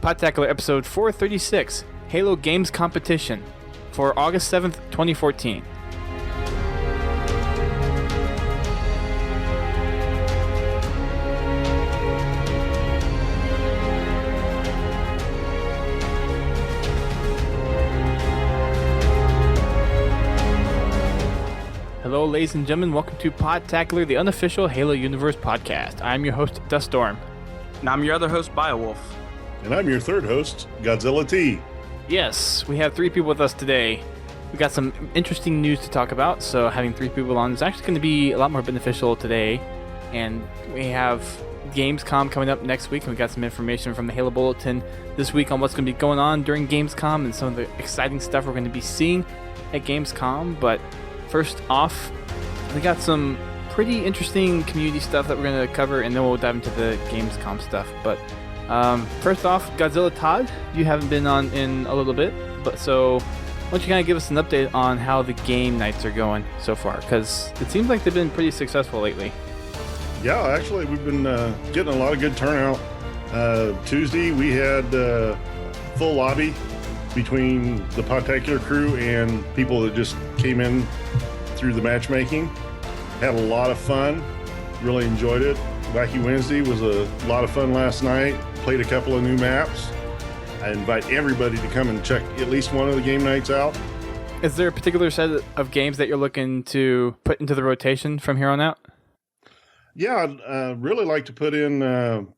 Podtacular episode 436, Halo Gamescompetition, for August 7th, 2014. Hello, ladies and gentlemen. Welcome to Podtacular, the unofficial Halo Universe podcast. I'm your host, Duststorm. And I'm your other host, Biowolf. And I'm your third host, Godzilla T. Yes, we have three people with us today. We got some interesting news to talk about, so having three people on is actually going to be a lot more beneficial today. And we have Gamescom coming up next week, and we got some information from the Halo Bulletin this week on what's going to be going on during Gamescom and some of the exciting stuff we're going to be seeing at Gamescom. But first off, we got some pretty interesting community stuff that we're going to cover, and then we'll dive into the Gamescom stuff. But first off, Godzilla Todd, you haven't been on in a little bit, but so why don't you kind of give us an update on how the game nights are going so far? Because it seems like they've been pretty successful lately. Yeah, actually, we've been getting a lot of good turnout. Tuesday, we had full lobby between the Podtacular crew and people that just came in through the matchmaking. Had a lot of fun. Really enjoyed it. Wacky Wednesday was a lot of fun last night. Played a couple of new maps. I invite everybody to come and check at least one of the game nights out. Is there a particular set of games that you're looking to put into the rotation from here on out? Yeah, I'd really like to put in,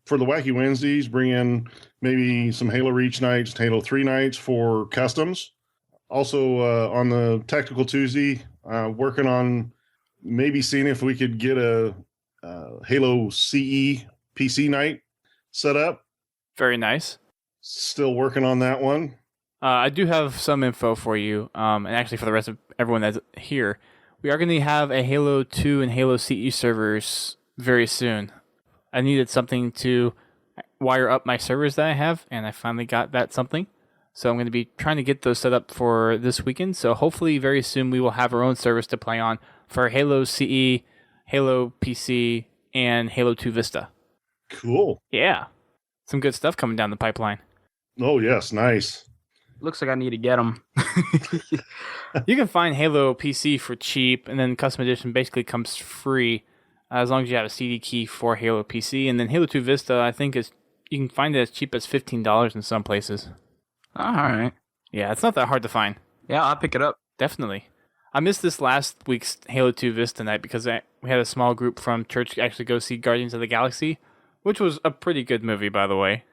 for the Wacky Wednesdays, bring in maybe some Halo Reach nights, Halo 3 nights for customs. Also, on the Tactical Tuesday, working on maybe seeing if we could get a Halo CE PC night set up. Very nice. Still working on that one. I do have some info for you, and actually for the rest of everyone that's here. We are going to have a Halo 2 and Halo CE servers very soon. I needed something to wire up my servers that I have, and I finally got that something. So I'm going to be trying to get those set up for this weekend. So hopefully very soon we will have our own servers to play on for Halo CE, Halo PC, and Halo 2 Vista. Cool. Yeah. Some good stuff coming down the pipeline. Oh, yes. Nice. Looks like I need to get them. You can find Halo PC for cheap, and then Custom Edition basically comes free as long as you have a CD key for Halo PC. And then Halo 2 Vista, I think, you can find it as cheap as $15 in some places. All right. Yeah, it's not that hard to find. Yeah, I'll pick it up. Definitely. I missed this last week's Halo 2 Vista night because we had a small group from church actually go see Guardians of the Galaxy, which was a pretty good movie, by the way.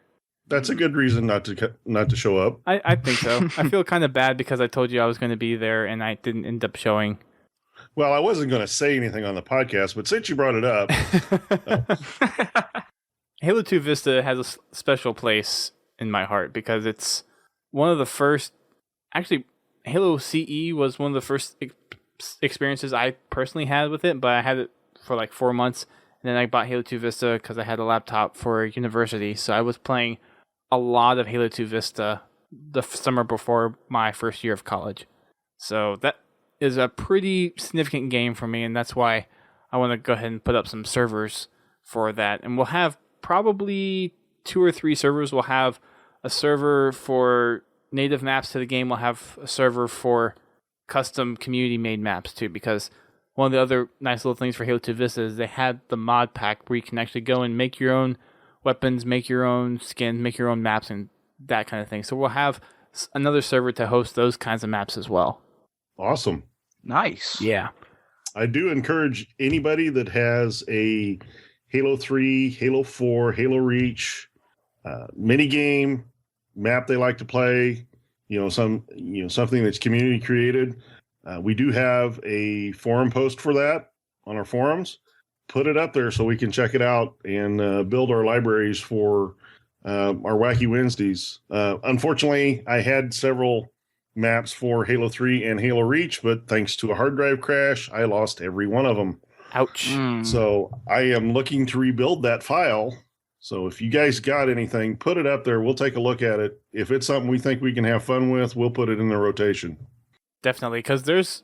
That's a good reason not to show up. I think so. I feel kind of bad because I told you I was going to be there and I didn't end up showing. Well, I wasn't going to say anything on the podcast, but since you brought it up. Halo 2 Vista has a special place in my heart because it's one of the first... Actually, Halo CE was one of the first experiences I personally had with it, but I had it for like 4 months, and then I bought Halo 2 Vista because I had a laptop for university, so I was playing a lot of Halo 2 Vista the summer before my first year of college. So that is a pretty significant game for me, and that's why I want to go ahead and put up some servers for that. And we'll have probably 2 or 3 servers. We'll have a server for native maps to the game. We'll have a server for custom community-made maps too, because one of the other nice little things for Halo 2 Vista is they had the mod pack where you can actually go and make your own weapons, make your own skins, make your own maps, and that kind of thing. So we'll have another server to host those kinds of maps as well. Awesome. Nice. Yeah. I do encourage anybody that has a Halo 3, Halo 4, Halo Reach mini game map they like to play, something that's community created. We do have a forum post for that on our forums. Put it up there so we can check it out and build our libraries for our Wacky Wednesdays. Unfortunately, I had several maps for Halo 3 and Halo Reach, but thanks to a hard drive crash, I lost every one of them. Ouch. So I am looking to rebuild that file. So if you guys got anything, put it up there. We'll take a look at it. If it's something we think we can have fun with, we'll put it in the rotation. Definitely, because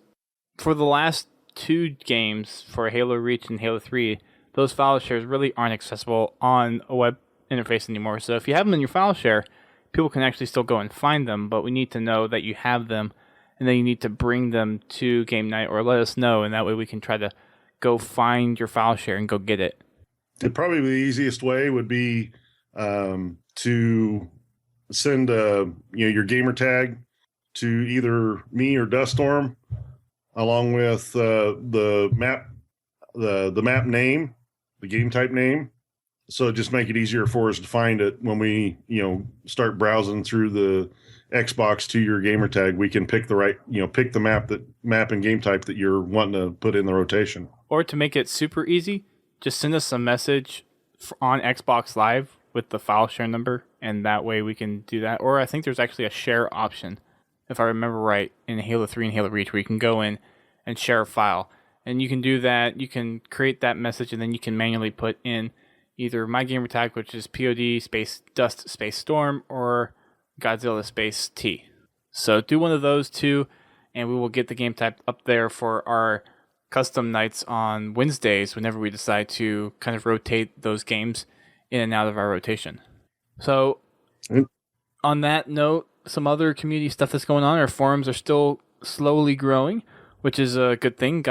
for the last 2 games, for Halo Reach and Halo 3, those file shares really aren't accessible on a web interface anymore. So if you have them in your file share, people can actually still go and find them, but we need to know that you have them, and then you need to bring them to game night or let us know, and that way we can try to go find your file share and go get it. Probably the easiest way would be to send your gamer tag to either me or Duststorm, along with the map name, the game type name. So just make it easier for us to find it when we start browsing through the Xbox to your gamer tag. We can pick the map and game type that you're wanting to put in the rotation. Or to make it super easy, just send us a message on Xbox Live with the file share number, and that way we can do that. Or I think there's actually a share option, if I remember right, in Halo 3 and Halo Reach, where you can go in and share a file. And you can do that. You can create that message, and then you can manually put in either my gamer tag, which is POD space Dust space Storm, or Godzilla space T. So do one of those two, and we will get the game type up there for our custom nights on Wednesdays whenever we decide to kind of rotate those games in and out of our rotation. So on that note, some other community stuff that's going on. Our forums are still slowly growing, which is a good thing.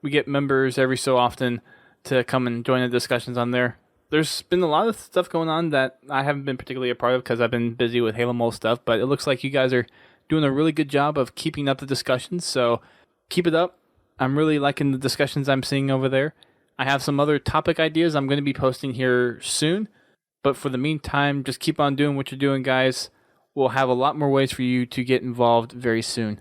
We get members every so often to come and join the discussions on there. There's been a lot of stuff going on that I haven't been particularly a part of because I've been busy with Halo Mole stuff, but it looks like you guys are doing a really good job of keeping up the discussions, so keep it up. I'm really liking the discussions I'm seeing over there. I have some other topic ideas I'm going to be posting here soon, but for the meantime, just keep on doing what you're doing, guys. We'll have a lot more ways for you to get involved very soon.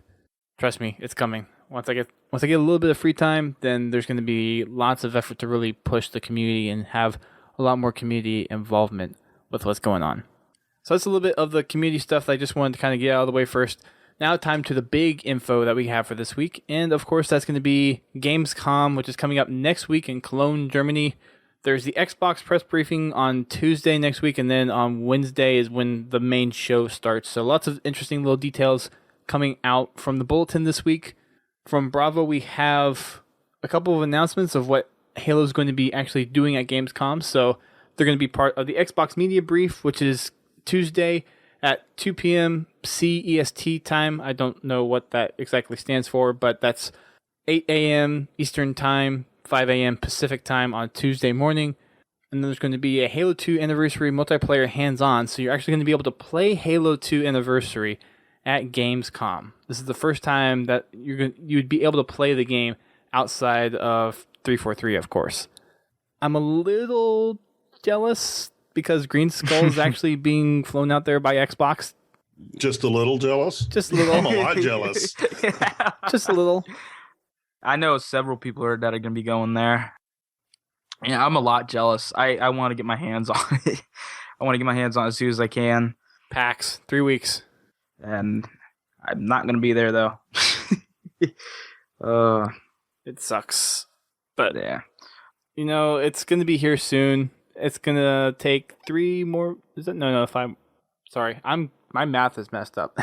Trust me, it's coming. Once I get a little bit of free time, then there's going to be lots of effort to really push the community and have a lot more community involvement with what's going on. So that's a little bit of the community stuff that I just wanted to kind of get out of the way first. Now time to the big info that we have for this week. And of course, that's going to be Gamescom, which is coming up next week in Cologne, Germany. There's the Xbox press briefing on Tuesday next week, and then on Wednesday is when the main show starts. So lots of interesting little details coming out from the bulletin this week. From Bravo, we have a couple of announcements of what Halo is going to be actually doing at Gamescom. So they're going to be part of the Xbox Media Brief, which is Tuesday at 2 p.m. CEST time. I don't know what that exactly stands for, but that's 8 a.m. Eastern time, 5 a.m. Pacific time on Tuesday morning. And then there's going to be a Halo 2 Anniversary multiplayer hands-on. So you're actually going to be able to play Halo 2 Anniversary at Gamescom. This is the first time that you'd be able to play the game outside of 343, of course. I'm a little jealous because Green Skull is actually being flown out there by Xbox. Just a little jealous? Just a little. I'm a lot jealous. Just a little. I know several people that are going to be going there. Yeah, I'm a lot jealous. I want to get my hands on it. I want to get my hands on it as soon as I can. PAX, 3 weeks. And I'm not going to be there, though. It sucks. But, yeah. It's going to be here soon. It's going to take 3 more... Is it? No, 5... Sorry, my math is messed up.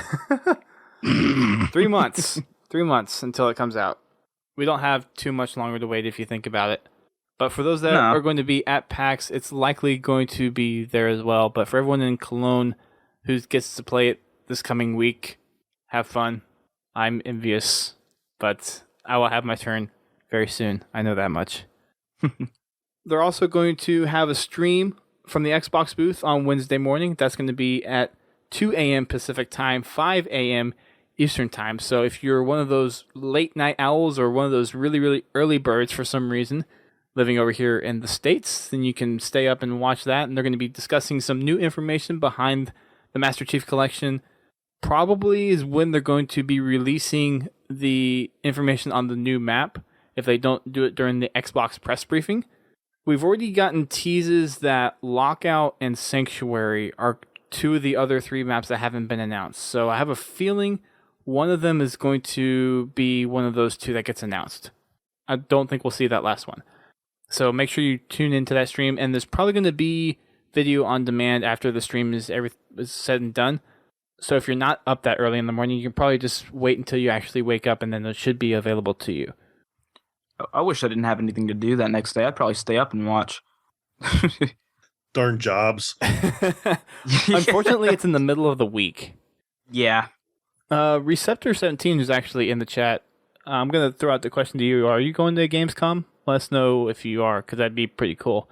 3 months. 3 months until it comes out. We don't have too much longer to wait if you think about it. But for those that are going to be at PAX, it's likely going to be there as well. But for everyone in Cologne who gets to play it this coming week, have fun. I'm envious, but I will have my turn very soon. I know that much. They're also going to have a stream from the Xbox booth on Wednesday morning. That's going to be at 2 a.m. Pacific time, 5 a.m. Eastern time. So if you're one of those late night owls or one of those really, really early birds for some reason living over here in the States, then you can stay up and watch that. And they're going to be discussing some new information behind the Master Chief Collection. Probably is when they're going to be releasing the information on the new map if they don't do it during the Xbox press briefing. We've already gotten teases that Lockout and Sanctuary are 2 of the other 3 maps that haven't been announced. So I have a feeling one of them is going to be one of those 2 that gets announced. I don't think we'll see that last one. So make sure you tune into that stream, and there's probably going to be video on demand after the stream is said and done. So if you're not up that early in the morning, you can probably just wait until you actually wake up, and then it should be available to you. I wish I didn't have anything to do that next day. I'd probably stay up and watch. darn jobs. Unfortunately, it's in the middle of the week. Yeah. Receptor17 is actually in the chat. I'm going to throw out the question to you. Are you going to Gamescom? Let us know if you are, because that'd be pretty cool.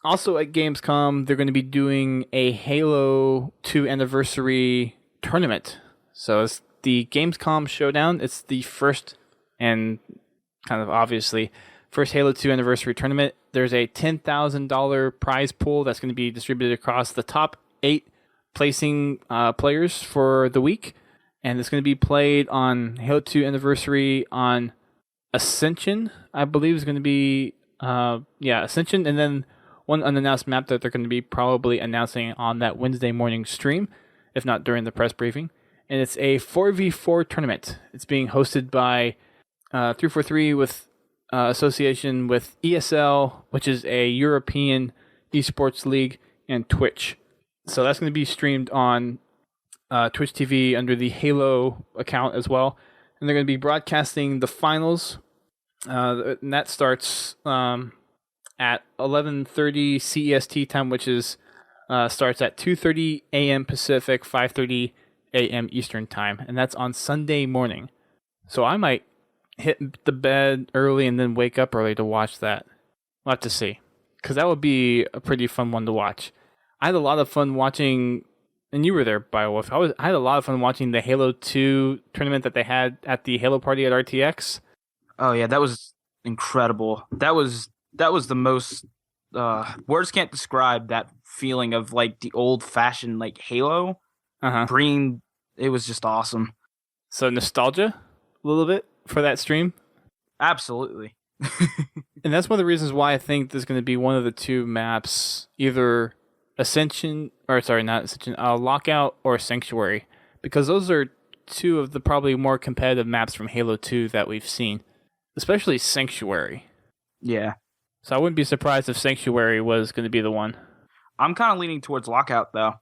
Also at Gamescom, they're going to be doing a Halo 2 anniversary tournament. So it's the Gamescom Showdown. It's the first and kind of obviously first Halo 2 anniversary tournament. There's a $10,000 prize pool that's going to be distributed across the top 8 placing players for the week. And it's going to be played on Halo 2 anniversary on Ascension, I believe is going to be, Ascension. And then one unannounced map that they're going to be probably announcing on that Wednesday morning stream, if not during the press briefing. And it's a 4v4 tournament. It's being hosted by 343 with association with ESL, which is a European esports league, and Twitch. So that's going to be streamed on Twitch TV under the Halo account as well. And they're going to be broadcasting the finals. And that starts at 11:30 CEST time, which is starts at 2:30 a.m. Pacific, 5:30 a.m. Eastern time. And that's on Sunday morning. So I might hit the bed early and then wake up early to watch that. We'll have to see. Because that would be a pretty fun one to watch. I had a lot of fun watching, and you were there, Biowolf. I had a lot of fun watching the Halo 2 tournament that they had at the Halo party at RTX. Oh yeah, that was incredible. That was the most words can't describe that feeling of like the old fashioned like Halo. Bringing it was just awesome. So nostalgia a little bit for that stream. Absolutely. And that's one of the reasons why I think there's going to be one of the two maps, either Lockout or Sanctuary, because those are two of the probably more competitive maps from Halo 2 that we've seen, especially Sanctuary. Yeah. So I wouldn't be surprised if Sanctuary was going to be the one. I'm kind of leaning towards Lockout, though.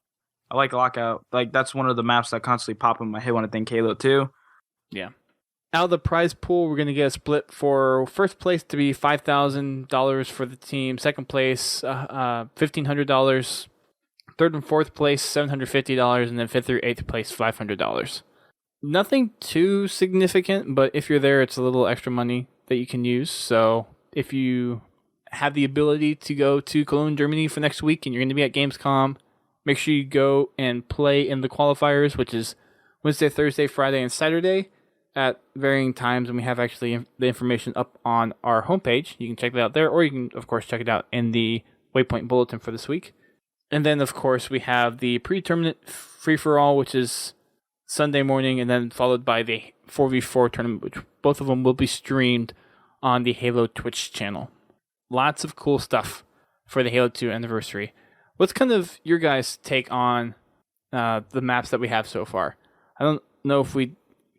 I like Lockout. Like, that's one of the maps that constantly pop in my head when I think Halo 2. Yeah. Out of the prize pool, we're going to get a split for first place to be $5,000 for the team. Second place, $1,500. Third and fourth place, $750. And then fifth through eighth place, $500. Nothing too significant, but if you're there, it's a little extra money that you can use. So if you have the ability to go to Cologne, Germany for next week and you're going to be at Gamescom, make sure you go and play in the qualifiers, which is Wednesday, Thursday, Friday, and Saturday at varying times. And we have actually the information up on our homepage. You can check it out there, or you can, of course, check it out in the Waypoint Bulletin for this week. And then, of course, we have the pre-tournament free-for-all, which is Sunday morning, and then followed by the 4v4 tournament, which both of them will be streamed on the Halo Twitch channel. Lots of cool stuff for the Halo 2 anniversary. What's kind of your guys' take on the maps that we have so far? I don't know if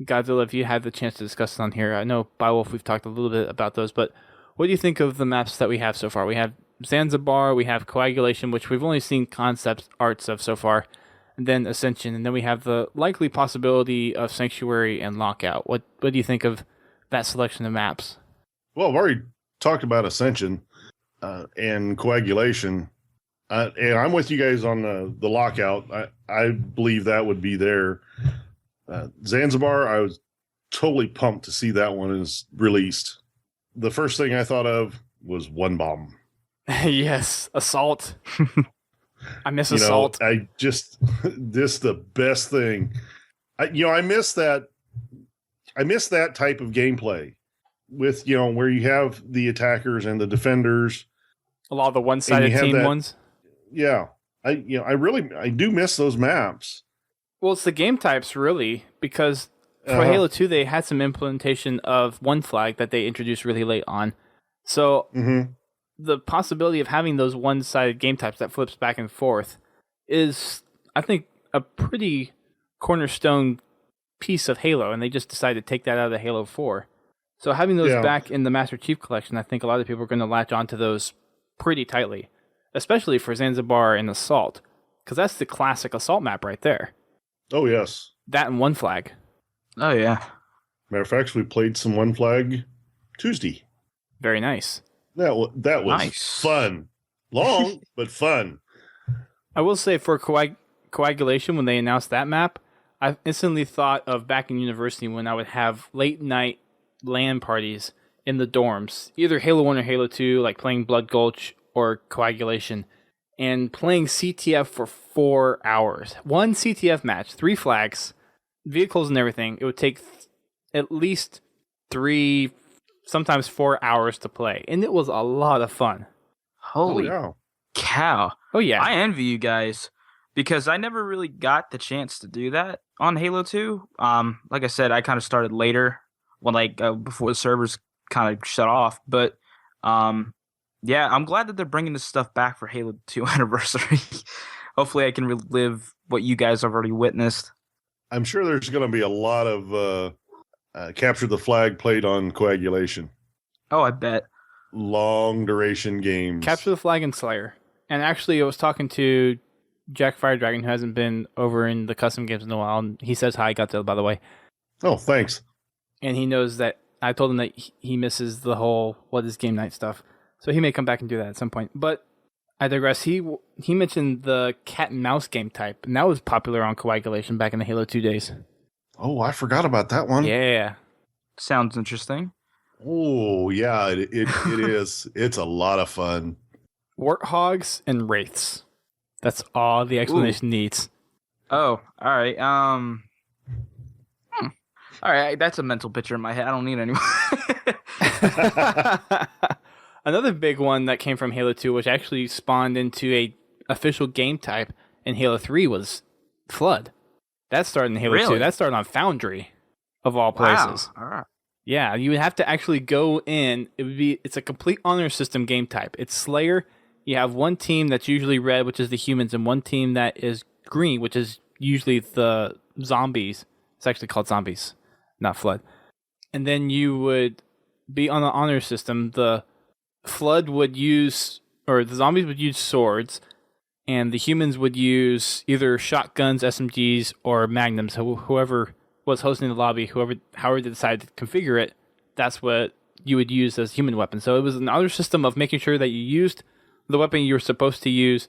Godzilla, if you had the chance to discuss it on here. I know Biowolf, we've talked a little bit about those, but what do you think of the maps that we have so far? We have Zanzibar, we have Coagulation, which we've only seen concept arts of so far, and then Ascension, and then we have the likely possibility of Sanctuary and Lockout. What do you think of that selection of maps? Well, I've already talked about Ascension and Coagulation, and I'm with you guys on the Lockout. I believe that would be there. Zanzibar, I was totally pumped to see that one is released. The first thing I thought of was One Bomb. Yes, Assault. I miss Assault. I just this the best thing. I miss that. I miss that type of gameplay with where you have the attackers and the defenders. A lot of the one-sided team ones. Yeah, I do miss those maps. Well, it's the game types really, because for Halo 2 they had some implementation of one flag that they introduced really late on. So the possibility of having those one-sided game types that flips back and forth is, I think, a pretty cornerstone piece of Halo, and they just decided to take that out of the Halo 4. So having those back in the Master Chief Collection, I think a lot of people are going to latch onto those pretty tightly, especially for Zanzibar and Assault, because that's the classic Assault map right there. Oh, yes. That and one flag. Oh, yeah. Matter of fact, we played some one flag Tuesday. Very nice. That was nice. Fun. Long, but fun. I will say for coagulation, when they announced that map, I instantly thought of back in university when I would have late night LAN parties in the dorms, either Halo 1 or Halo 2, like playing Blood Gulch or Coagulation, and playing CTF for 4 hours. One CTF match, 3 flags, vehicles and everything. It would take at least 3, sometimes 4 hours to play, and it was a lot of fun. Holy cow. Oh, yeah. I envy you guys because I never really got the chance to do that on Halo 2. Like I said, I kind of started later when before the servers kind of shut off. But yeah, I'm glad that they're bringing this stuff back for Halo 2 anniversary. Hopefully I can relive what you guys have already witnessed. I'm sure there's going to be a lot of capture the flag played on Coagulation. Oh, I bet. Long duration games. Capture the Flag and Slayer. And actually, I was talking to Jack Firedragon, who hasn't been over in the custom games in a while. And he says hi, Godzilla, by the way. Oh, thanks. And he knows that I told him that he misses the whole what is game night stuff. So he may come back and do that at some point. But I digress. He mentioned the cat and mouse game type, and that was popular on Coagulation back in the Halo 2 days. Oh, I forgot about that one. Yeah. Sounds interesting. Oh, yeah, it is. It's a lot of fun. Warthogs and Wraiths. That's all the explanation needs. Oh, all right. All right, that's a mental picture in my head. I don't need any more. Another big one that came from Halo 2, which actually spawned into a official game type in Halo 3, was Flood. That started in Halo 2. That started on Foundry, of all places. Wow. All right. Yeah, you would have to actually go in. It's a complete honor system game type. It's Slayer. You have one team that's usually red, which is the humans, and one team that is green, which is usually the zombies. It's actually called zombies, not Flood. And then you would be on the honor system. The Flood would use, or the zombies would use swords, and the humans would use either shotguns, SMGs, or magnums. Whoever was hosting the lobby, however they decided to configure it, that's what you would use as human weapon. So it was an honor system of making sure that you used the weapon you were supposed to use,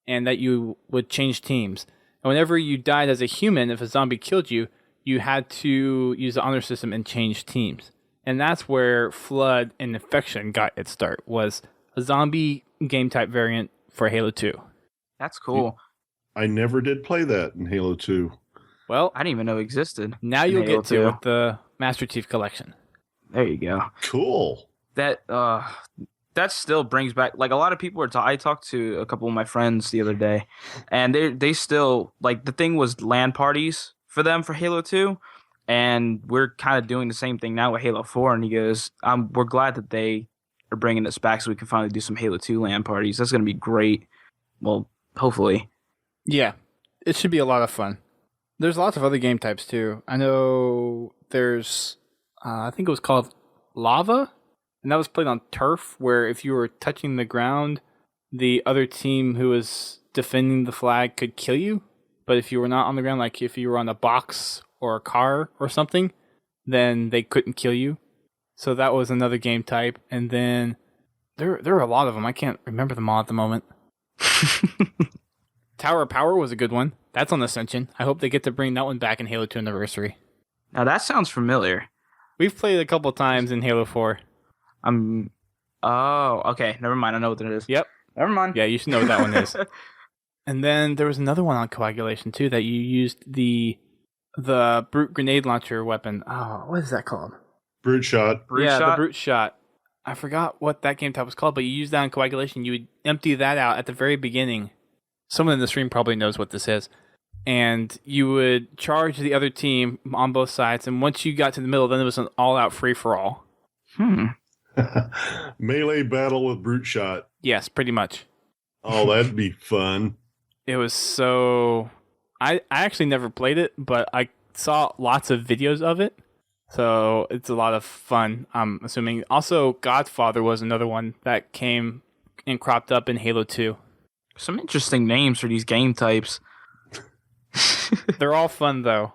and that you would change teams. And whenever you died as a human, if a zombie killed you, you had to use the honor system and change teams. And that's where Flood and Infection got its start, was a zombie game type variant for Halo 2. That's cool. I never did play that in Halo 2. Well, I didn't even know it existed. Now you'll get to with the Master Chief Collection. There you go. Cool. That still brings back, like, a lot of people I talked to a couple of my friends the other day, and they still, like, the thing was LAN parties for them for Halo 2, and we're kind of doing the same thing now with Halo 4, and he goes, we're glad that they are bringing this back so we can finally do some Halo 2 LAN parties. That's going to be great. Well, hopefully. Yeah, it should be a lot of fun. There's lots of other game types, too. I know there's, I think it was called Lava, and that was played on turf, where if you were touching the ground, the other team who was defending the flag could kill you. But if you were not on the ground, like if you were on a box or a car or something, then they couldn't kill you. So that was another game type. And then there are a lot of them. I can't remember them all at the moment. Tower of Power was a good one. That's on Ascension. I hope they get to bring that one back in Halo 2 Anniversary. Now that sounds familiar. We've played it a couple times in Halo 4. Oh, okay. Never mind. I know what that is. Yep. Never mind. Yeah, you should know what that one is. And then there was another one on Coagulation, too, that you used the brute grenade launcher weapon. Oh, what is that called? Brute shot. The brute shot. I forgot what that game type was called, but you used that on Coagulation. You would empty that out at the very beginning. Someone in the stream probably knows what this is. And you would charge the other team on both sides, and once you got to the middle, then it was an all-out free-for-all. Melee battle with brute shot. Yes, pretty much. Oh, that'd be fun. It was so... I actually never played it, but I saw lots of videos of it. So it's a lot of fun, I'm assuming. Also, Godfather was another one that came and cropped up in Halo 2. Some interesting names for these game types. They're all fun, though.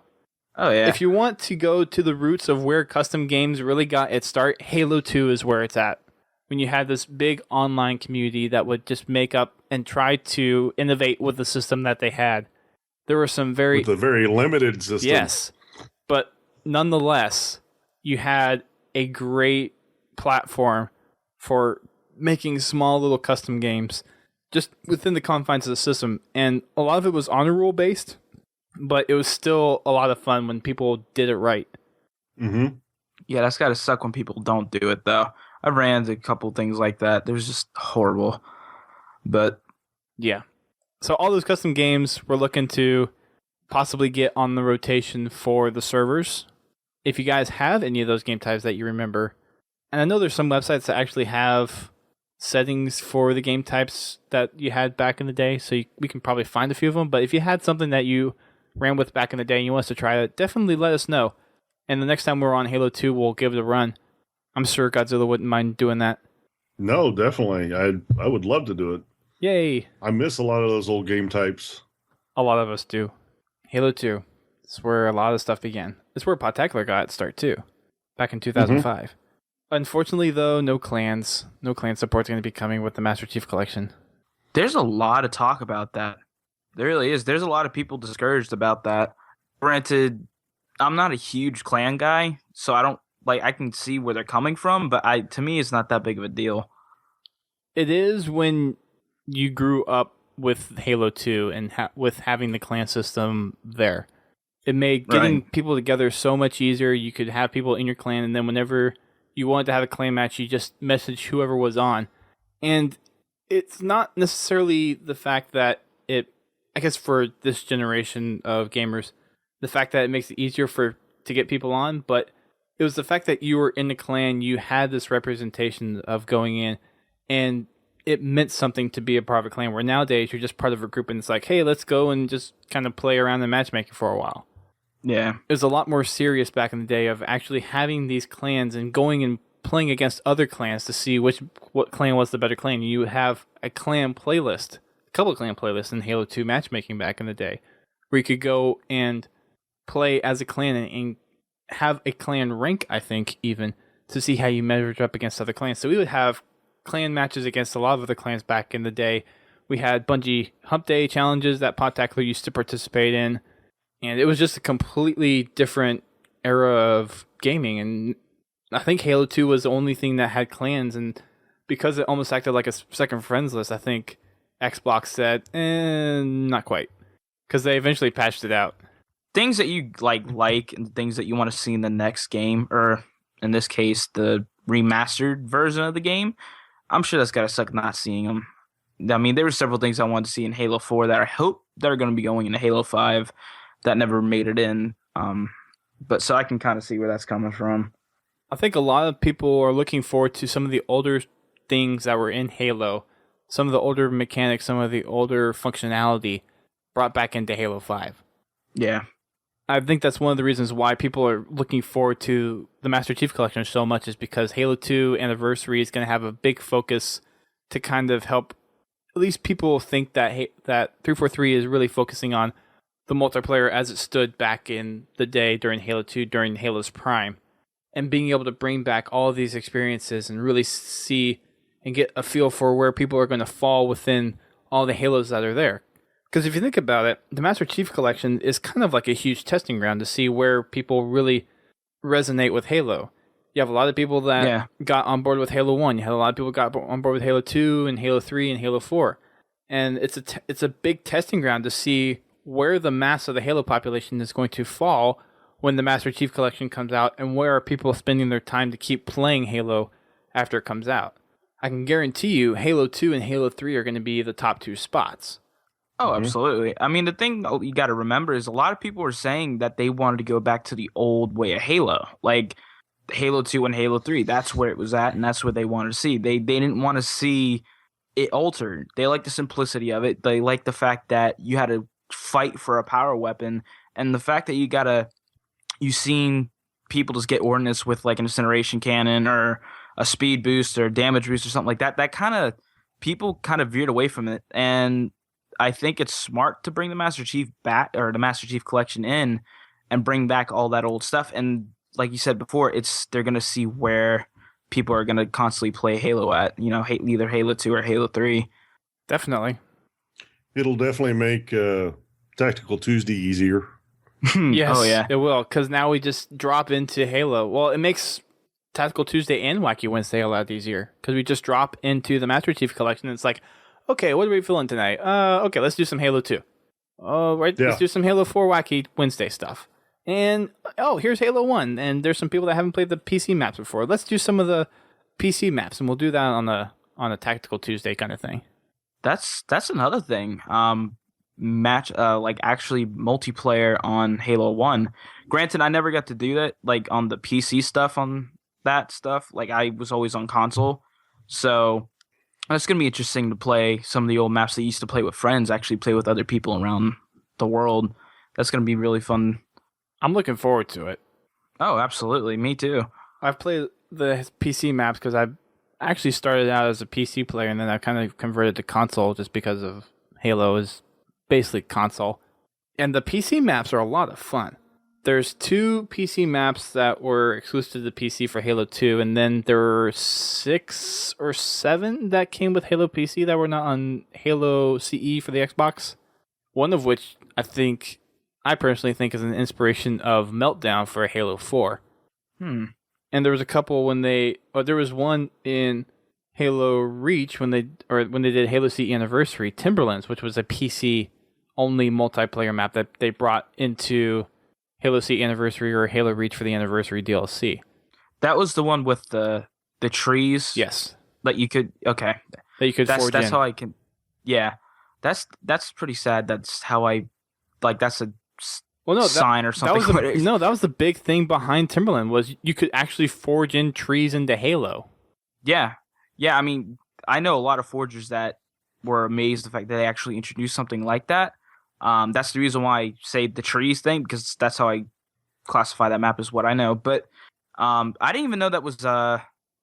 Oh, yeah. If you want to go to the roots of where custom games really got its start, Halo 2 is where it's at. when you had this big online community that would just make up and try to innovate with the system that they had. There were some very... With a very limited system. Yes. But nonetheless, you had a great platform for making small little custom games just within the confines of the system. And a lot of it was honor rule based, but it was still a lot of fun when people did it right. Mm-hmm. Yeah, that's got to suck when people don't do it, though. I ran into a couple things like that. It was just horrible. But yeah. So all those custom games we're looking to possibly get on the rotation for the servers. If you guys have any of those game types that you remember, and I know there's some websites that actually have settings for the game types that you had back in the day, so we can probably find a few of them. But if you had something that you ran with back in the day and you want us to try it, definitely let us know. And the next time we're on Halo 2, we'll give it a run. I'm sure Godzilla wouldn't mind doing that. No, definitely. I would love to do it. Yay. I miss a lot of those old game types. A lot of us do. Halo 2. It's where a lot of stuff began. It's where Podtacular got its start too, back in 2005. Mm-hmm. Unfortunately, though, no clans. No clan support's going to be coming with the Master Chief Collection. There's a lot of talk about that. There really is. There's a lot of people discouraged about that. Granted, I'm not a huge clan guy, so I can see where they're coming from, but to me, it's not that big of a deal. It is when you grew up with Halo 2 and with having the clan system there. It made getting people together so much easier. You could have people in your clan, and then whenever you wanted to have a clan match, you just message whoever was on. And it's not necessarily the fact that I guess for this generation of gamers, the fact that it makes it easier to get people on, but it was the fact that you were in the clan, you had this representation of going in, and it meant something to be a part of a clan, where nowadays you're just part of a group and it's like, hey, let's go and just kind of play around in matchmaking for a while. Yeah. It was a lot more serious back in the day of actually having these clans and going and playing against other clans to see what clan was the better clan. You would have a clan playlist, a couple of clan playlists in Halo 2 matchmaking back in the day, where you could go and play as a clan and have a clan rank, I think, even, to see how you measured up against other clans. So we would have clan matches against a lot of other clans back in the day. We had Bungie Hump Day challenges that Podtacular used to participate in, and it was just a completely different era of gaming. And I think Halo 2 was the only thing that had clans, and because it almost acted like a second friends list, I think Xbox said, not quite, because they eventually patched it out. Things that you like and things that you want to see in the next game, or in this case, the remastered version of the game, I'm sure that's got to suck not seeing them. I mean, there were several things I wanted to see in Halo 4 that I hope that are going to be going into Halo 5 that never made it in. But so I can kind of see where that's coming from. I think a lot of people are looking forward to some of the older things that were in Halo, some of the older mechanics, some of the older functionality brought back into Halo 5. Yeah. I think that's one of the reasons why people are looking forward to the Master Chief Collection so much, is because Halo 2 Anniversary is going to have a big focus to kind of help at least people think that that 343 is really focusing on the multiplayer as it stood back in the day during Halo 2, during Halo's prime, and being able to bring back all of these experiences and really see and get a feel for where people are going to fall within all the Halos that are there. Because if you think about it, the Master Chief Collection is kind of like a huge testing ground to see where people really resonate with Halo. You have a lot of people that got on board with Halo 1. You had a lot of people got on board with Halo 2 and Halo 3 and Halo 4. And it's a big testing ground to see where the mass of the Halo population is going to fall when the Master Chief Collection comes out, and where are people spending their time to keep playing Halo after it comes out. I can guarantee you Halo 2 and Halo 3 are going to be the top two spots. Oh, absolutely. I mean, the thing you got to remember is a lot of people were saying that they wanted to go back to the old way of Halo, like Halo 2 and Halo 3. That's where it was at, and that's what they wanted to see. They didn't want to see it altered. They liked the simplicity of it. They liked the fact that you had to fight for a power weapon, and the fact that you've seen people just get ordnance with like an incineration cannon or a speed boost or damage boost or something like that. That kind of people kind of veered away from it, and I think it's smart to bring the Master Chief back, or the Master Chief Collection in, and bring back all that old stuff. And like you said before, they're going to see where people are going to constantly play Halo at, either Halo 2 or Halo 3. Definitely. It'll definitely make Tactical Tuesday easier. Yes, oh, yeah. it will, because now we just drop into Halo. Well, it makes Tactical Tuesday and Wacky Wednesday a lot easier, because we just drop into the Master Chief Collection, and it's like, okay, what are we feeling tonight? Okay, let's do some Halo 2. Let's do some Halo 4 Wacky Wednesday stuff. And, here's Halo 1, and there's some people that haven't played the PC maps before. Let's do some of the PC maps, and we'll do that on a Tactical Tuesday kind of thing. That's another thing. Actually multiplayer on Halo 1. Granted, I never got to do that, like, on the PC stuff, on that stuff. Like, I was always on console. So, it's going to be interesting to play some of the old maps that you used to play with friends, actually play with other people around the world. That's going to be really fun. I'm looking forward to it. Oh, absolutely. Me too. I've played the PC maps because I actually started out as a PC player, and then I kind of converted to console just because of Halo is basically console. And the PC maps are a lot of fun. There's 2 PC maps that were exclusive to the PC for Halo 2, and then there were 6 or 7 that came with Halo PC that were not on Halo CE for the Xbox. One of which I personally think is an inspiration of Meltdown for Halo 4. And there was a couple there was one in Halo Reach when they did Halo CE Anniversary, Timberlands, which was a PC only multiplayer map that they brought into Halo CE Anniversary or Halo Reach for the Anniversary DLC. That was the one with the trees. Yes. That you could forge in. That's how I can. Yeah, that's pretty sad. That's how I that's a sign or something. That was the big thing behind Timberland was you could actually forge in trees into Halo. Yeah. I mean, I know a lot of forgers that were amazed the fact that they actually introduced something like that. That's the reason why I say the trees thing, because that's how I classify that map, is what I know. But I didn't even know that was a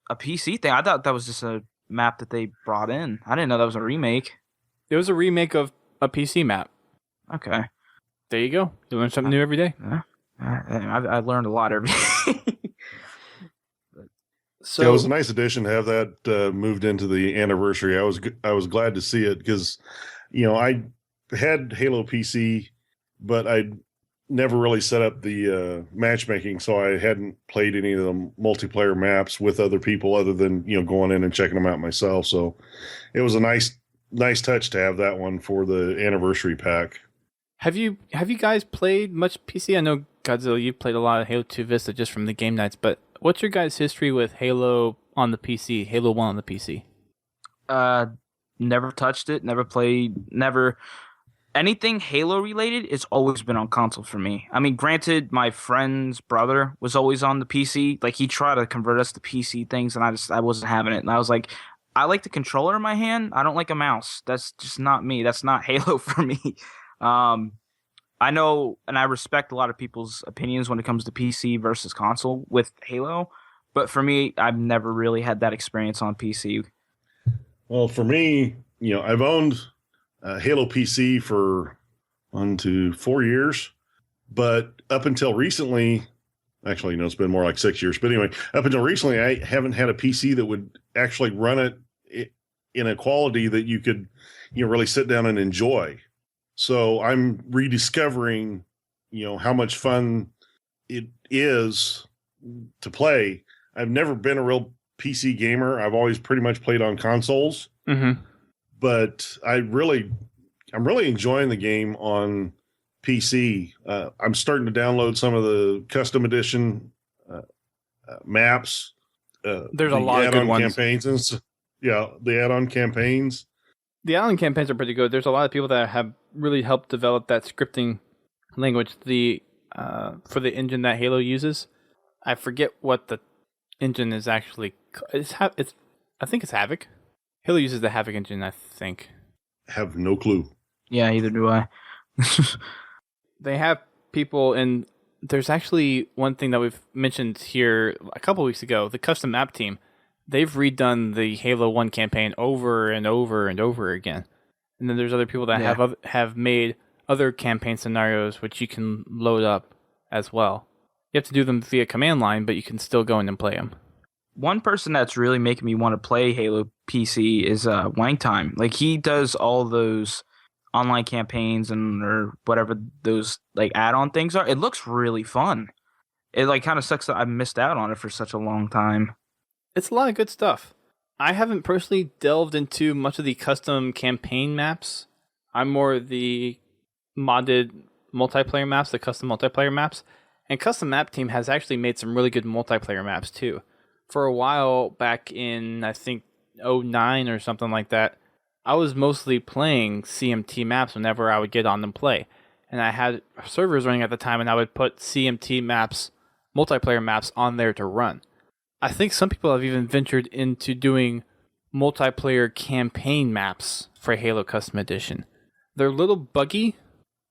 PC thing. I thought that was just a map that they brought in. I didn't know that was a remake. It was a remake of a PC map. Okay. There you go. You learn something new every day. I learned a lot every day. So it was a nice addition to have that moved into the anniversary. I was glad to see it because, I had Halo PC, but I never really set up the matchmaking, so I hadn't played any of the multiplayer maps with other people other than going in and checking them out myself. So it was a nice touch to have that one for the anniversary pack. Have you guys played much PC? I know Godzilla, you played a lot of Halo 2 Vista just from the game nights, but what's your guys' history with Halo on the PC, Halo 1 on the PC? Never touched it, never played, never. Anything Halo related, it's always been on console for me. I mean, granted, my friend's brother was always on the PC. Like, he tried to convert us to PC things, and I wasn't having it. And I was like, I like the controller in my hand. I don't like a mouse. That's just not me. That's not Halo for me. I know, and I respect a lot of people's opinions when it comes to PC versus console with Halo, but for me, I've never really had that experience on PC. Well, for me, I've owned Halo PC for 1 to 4 years, but up until recently, actually, it's been more like 6 years, but anyway, up until recently, I haven't had a PC that would actually run it in a quality that you could, really sit down and enjoy. So I'm rediscovering, how much fun it is to play. I've never been a real PC gamer. I've always pretty much played on consoles. Mm-hmm. But I'm really enjoying the game on PC. I'm starting to download some of the custom edition maps. There's a lot of good ones. Campaigns the add-on campaigns. The add-on campaigns are pretty good. There's a lot of people that have really helped develop that scripting language. For the engine that Halo uses, I forget what the engine is actually. I think it's Havoc. Halo uses the Havoc engine, I think. Have no clue. Yeah, either do I. They have people, and there's actually one thing that we've mentioned here a couple weeks ago, the custom map team. They've redone the Halo 1 campaign over and over and over again. And then there's other people that have made other campaign scenarios which you can load up as well. You have to do them via command line, but you can still go in and play them. one person that's really making me want to play Halo PC is Wang Time. Like he does all those online campaigns and or whatever those like add-on things are. It looks really fun. It like kind of sucks that I missed out on it for such a long time. It's a lot of good stuff. I haven't personally delved into much of the custom campaign maps. I'm more the modded multiplayer maps, the custom multiplayer maps. And Custom Map Team has actually made some really good multiplayer maps too. For a while back in, I think, '09 or something like that, I was mostly playing CMT maps whenever I would get on and play. And I had servers running at the time, and I would put CMT maps, multiplayer maps, on there to run. I think some people have even ventured into doing multiplayer campaign maps for Halo Custom Edition. They're a little buggy,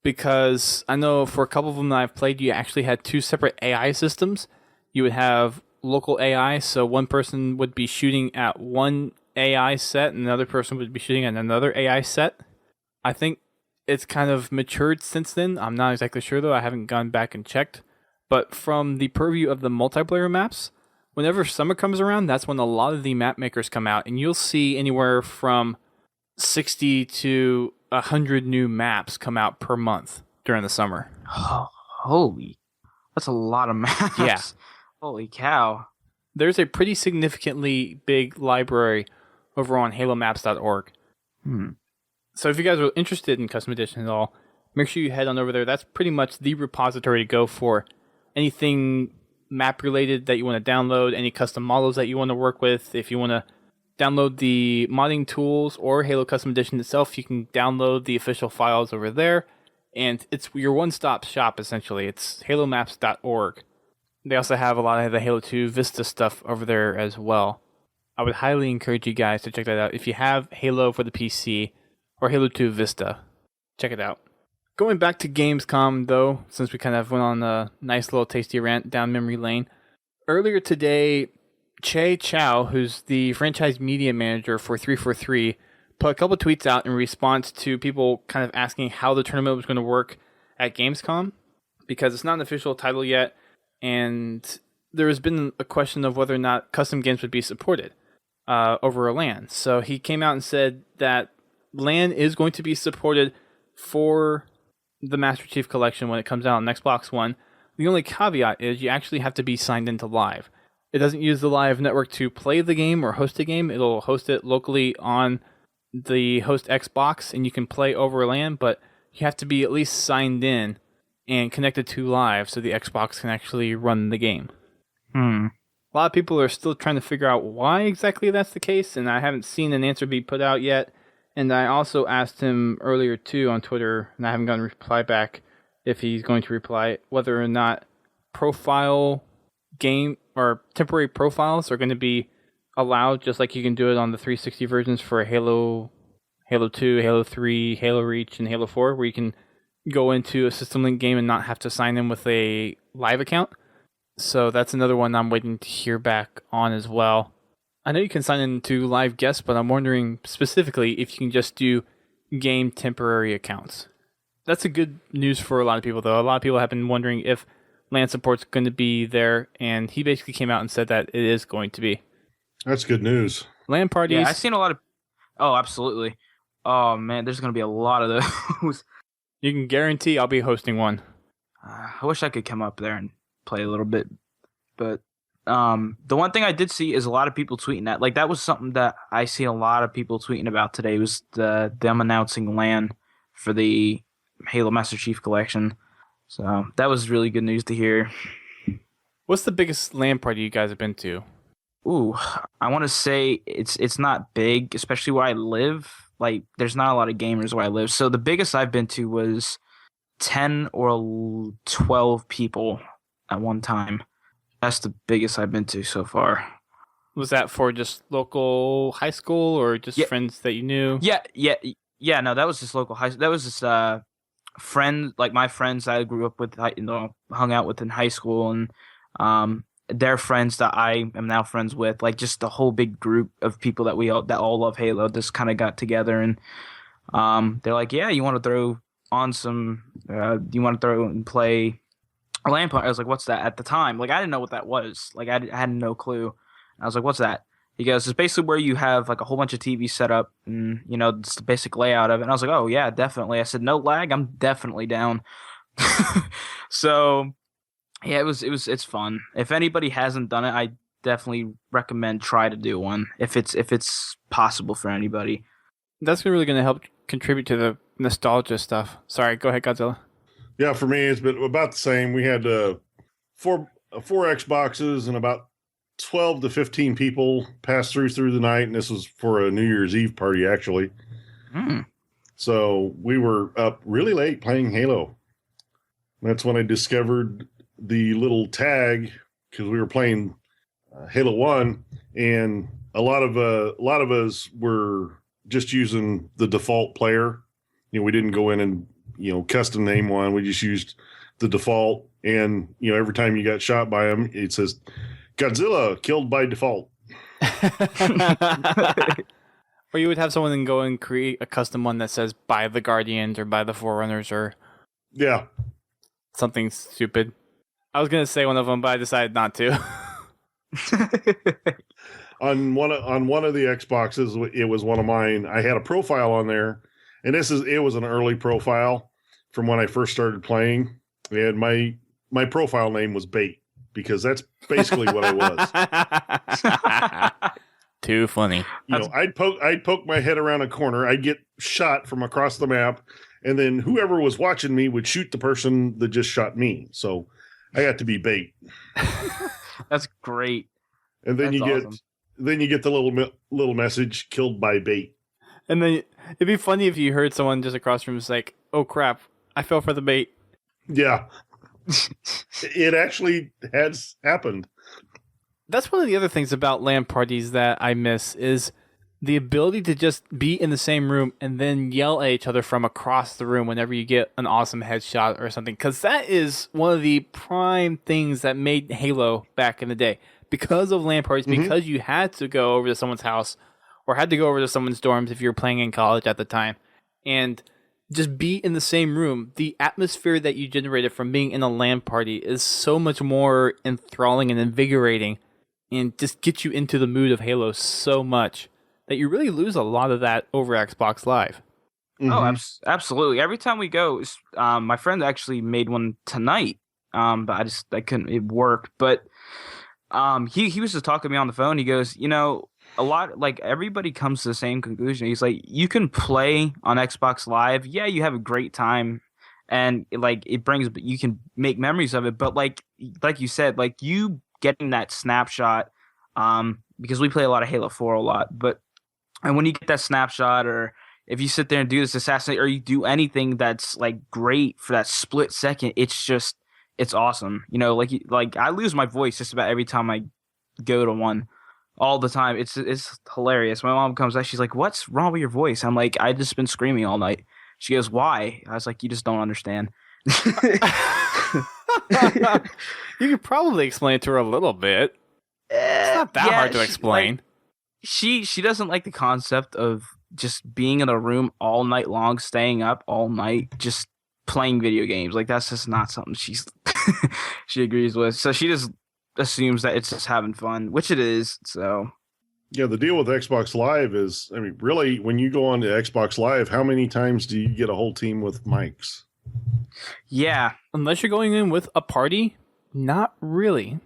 because I know for a couple of them that I've played, you actually had two separate AI systems. You would have local AI, so one person would be shooting at one AI set and another person would be shooting at another AI set. I think it's kind of matured since then. I'm not exactly sure though. I haven't gone back and checked. But from the purview of the multiplayer maps, whenever summer comes around, that's when a lot of the map makers come out, and you'll see anywhere from 60 to 100 new maps come out per month during the summer. Oh, holy, that's a lot of maps. Yeah. Holy cow. There's a pretty significantly big library over on halomaps.org. So if you guys are interested in Custom Edition at all, make sure you head on over there. That's pretty much the repository to go for anything map related that you want to download, any custom models that you want to work with. If you want to download the modding tools or Halo Custom Edition itself, you can download the official files over there. And it's your one-stop shop, essentially. It's halomaps.org. They also have a lot of the Halo 2 Vista stuff over there as well. I would highly encourage you guys to check that out. If you have Halo for the PC or Halo 2 Vista, check it out. Going back to Gamescom, though, since we kind of went on a nice little tasty rant down memory lane, earlier today, Che Chow, who's the franchise media manager for 343, put a couple tweets out in response to people kind of asking how the tournament was going to work at Gamescom, because it's not an official title yet, and there has been a question of whether or not custom games would be supported over a LAN. So he came out and said that LAN is going to be supported for the Master Chief Collection when it comes out on Xbox One. The only caveat is you actually have to be signed into Live. It doesn't use the Live network to play the game or host a game. It'll host it locally on the host Xbox, and you can play over LAN, but you have to be at least signed in and connected to Live so the Xbox can actually run the game. A lot of people are still trying to figure out why exactly that's the case, and I haven't seen an answer be put out yet. And I also asked him earlier, too, on Twitter, and I haven't gotten a reply back, if he's going to reply, whether or not profile game or temporary profiles are going to be allowed, just like you can do it on the 360 versions for Halo 2, Halo 3, Halo Reach, and Halo 4, where you can go into a System Link game and not have to sign in with a Live account. So that's another one I'm waiting to hear back on as well. I know you can sign in to Live Guest, but I'm wondering specifically if you can just do game temporary accounts. That's a good news for a lot of people, though. A lot of people have been wondering if LAN support's going to be there, and he basically came out and said that it is going to be. That's good news. LAN parties. Yeah, I've seen a lot of... Oh, absolutely. Oh, man, there's going to be a lot of those. You can guarantee I'll be hosting one. I wish I could come up there and play a little bit, but the one thing I did see is a lot of people tweeting that. Like, that was something that I see a lot of people tweeting about today, was them announcing LAN for the Halo Master Chief Collection. So that was really good news to hear. What's the biggest LAN party you guys have been to? Ooh, I want to say it's not big, especially where I live. Like, there's not a lot of gamers where I live. So the biggest I've been to was 10 or 12 people at one time. That's the biggest I've been to so far. Was that for just local high school or just friends that you knew? Yeah. No, that was just local high. That was just friends, like my friends that I grew up with, hung out with in high school, and their friends that I am now friends with. Like, just the whole big group of people that that all love Halo just kind of got together, and they're like, "Yeah, you want to throw on some? You want to throw and play a LAN party?" I was like, "What's that?" At the time, like, I didn't know what that was. Like, I had no clue. I was like, what's that? He goes, it's basically where you have like a whole bunch of TVs set up and, it's the basic layout of it. And I was like, oh, yeah, definitely. I said, no lag. I'm definitely down. So, yeah, it's fun. If anybody hasn't done it, I definitely recommend try to do one if it's possible for anybody. That's really going to help contribute to the nostalgia stuff. Sorry, go ahead, Godzilla. Yeah, for me, it's been about the same. We had four Xboxes and about 12 to 15 people pass through the night, and this was for a New Year's Eve party, actually. So we were up really late playing Halo. That's when I discovered the little tag, because we were playing Halo 1, and a lot of us were just using the default player. We didn't go in and custom name one. We just used the default, and every time you got shot by him, it says Godzilla killed by default. Or you would have someone then go and create a custom one that says by the Guardians or by the Forerunners or something stupid. I was gonna say one of them, but I decided not to. On one of the Xboxes, it was one of mine. I had a profile on there, and it was an early profile from when I first started playing, and my profile name was Bait, because that's basically what I was. Too funny. I'd poke my head around a corner, I'd get shot from across the map, and then whoever was watching me would shoot the person that just shot me. So I got to be Bait. That's great. And then you get the little message, killed by Bait. And then it'd be funny if you heard someone just across from us like, "Oh crap, I fell for the bait." Yeah. It actually has happened. That's one of the other things about LAN parties that I miss is the ability to just be in the same room and then yell at each other from across the room whenever you get an awesome headshot or something. Because that is one of the prime things that made Halo back in the day. Because of LAN parties, because you had to go over to someone's house or had to go over to someone's dorms if you were playing in college at the time and just be in the same room. The atmosphere that you generated from being in a LAN party is so much more enthralling and invigorating and just gets you into the mood of Halo so much that you really lose a lot of that over Xbox Live. Oh, absolutely. Every time we go, my friend actually made one tonight, but I couldn't, it worked. But he was just talking to me on the phone. He goes, a lot, like everybody comes to the same conclusion. He's like, you can play on Xbox Live. Yeah, you have a great time. And you can make memories of it. But like you said, like you getting that snapshot, because we play a lot of Halo 4 a lot, and when you get that snapshot, or if you sit there and do this assassinate, or you do anything that's like great for that split second, it's awesome. Like I lose my voice just about every time I go to one, all the time. It's hilarious. My mom comes out, she's like, "What's wrong with your voice?" I'm like, "I just been screaming all night." She goes, "Why?" I was like, "You just don't understand." You could probably explain it to her a little bit. It's not that hard to explain. She doesn't like the concept of just being in a room all night long, staying up all night, just playing video games. Like that's just not something she agrees with. So she just assumes that it's just having fun, which it is. So yeah, the deal with Xbox Live is, I mean, really, when you go on to Xbox Live, how many times do you get a whole team with mics? Yeah, unless you're going in with a party, not really.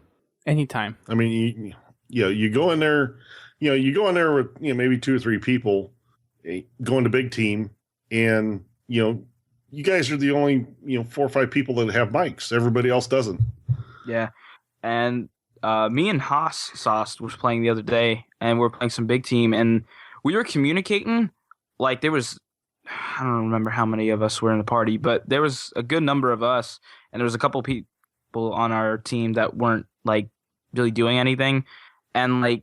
Anytime. I mean, you go in there, with maybe 2 or 3 people, going to big team, and you guys are the only 4 or 5 people that have mics. Everybody else doesn't. Yeah, and me and Haas Sauce was playing the other day, and we're playing some big team, and we were communicating. Like there was, I don't remember how many of us were in the party, but there was a good number of us, and there was a couple of people on our team that weren't like really doing anything, and like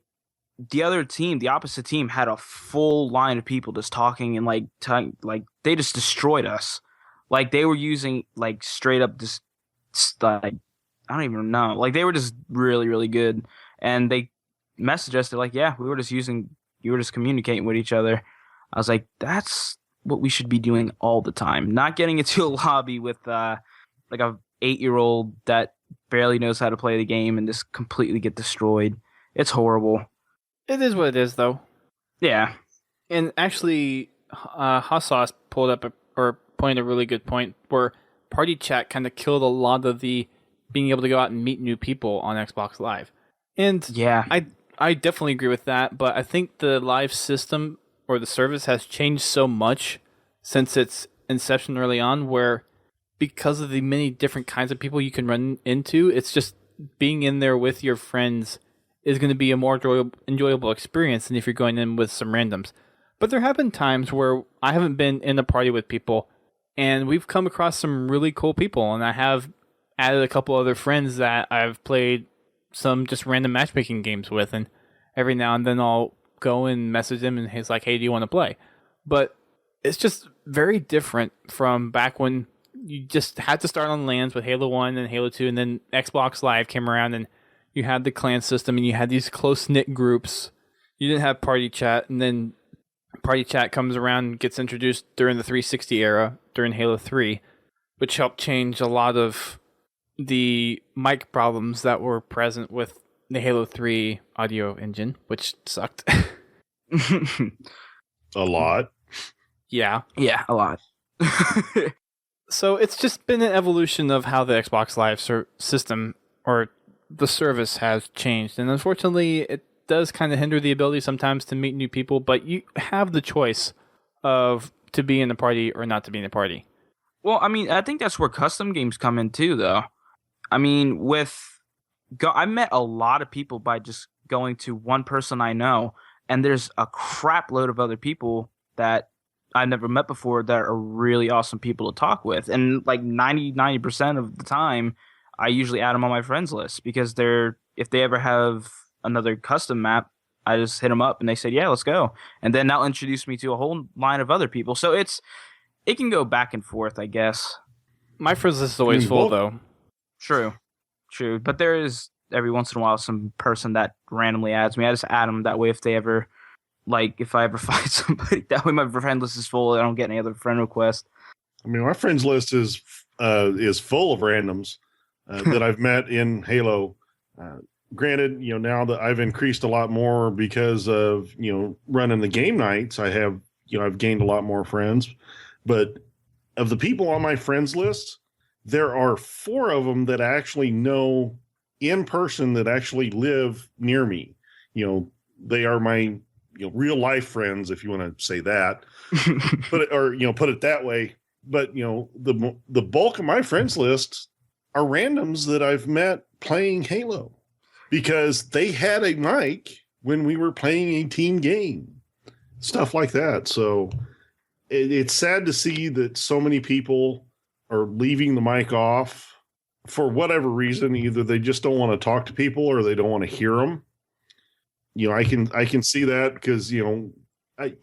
the other team, the opposite team, had a full line of people just talking and like they just destroyed us. Like they were using like straight up just like I don't even know. Like they were just really, really good, and they messaged us. They're like, "Yeah, you were just communicating with each other." I was like, "That's what we should be doing all the time. Not getting into a lobby with like a 8-year-old that barely knows how to play the game and just completely get destroyed." It's horrible. It is what it is, though. Yeah. And actually, Hot Sauce pulled up or pointed a really good point where party chat kind of killed a lot of the being able to go out and meet new people on Xbox Live. And yeah, I definitely agree with that, but I think the live system or the service has changed so much since its inception early on, where because of the many different kinds of people you can run into, it's just being in there with your friends is going to be a more enjoyable experience than if you're going in with some randoms. But there have been times where I haven't been in a party with people, and we've come across some really cool people, and I have added a couple other friends that I've played some just random matchmaking games with, and every now and then I'll go and message him, and he's like, hey, do you want to play? But it's just very different from back when you just had to start on LANs with Halo 1 and Halo 2, and then Xbox Live came around, and you had the clan system, and you had these close-knit groups. You didn't have party chat, and then party chat comes around and gets introduced during the 360 era, during Halo 3, which helped change a lot of the mic problems that were present with the Halo 3 audio engine, which sucked. A lot. Yeah. Yeah, a lot. So it's just been an evolution of how the Xbox Live system or the service has changed. And unfortunately, it does kind of hinder the ability sometimes to meet new people, but you have the choice of to be in a party or not to be in a party. Well, I mean, I think that's where custom games come in too, though. I mean, I met a lot of people by just going to one person I know, and there's a crap load of other people that I never met before that are really awesome people to talk with. And like 90% of the time, I usually add them on my friends list because if they ever have another custom map, I just hit them up and they said, yeah, let's go. And then that'll introduce me to a whole line of other people. So it can go back and forth, I guess. My friends list is always full, though. True. But there is every once in a while some person that randomly adds me. I just add them that way if I ever find somebody. That way my friend list is full. I don't get any other friend requests. I mean, my friends list is full of randoms that I've met in Halo. Granted, now that I've increased a lot more because of, running the game nights, I've gained a lot more friends. But of the people on my friends list, there are 4 of them that I actually know in person that actually live near me. They are my real life friends, if you want to say that, put it that way. But the bulk of my friends list are randoms that I've met playing Halo because they had a mic when we were playing a team game, stuff like that. So it's sad to see that so many people are leaving the mic off for whatever reason. Either they just don't want to talk to people or they don't want to hear them. I can see that because,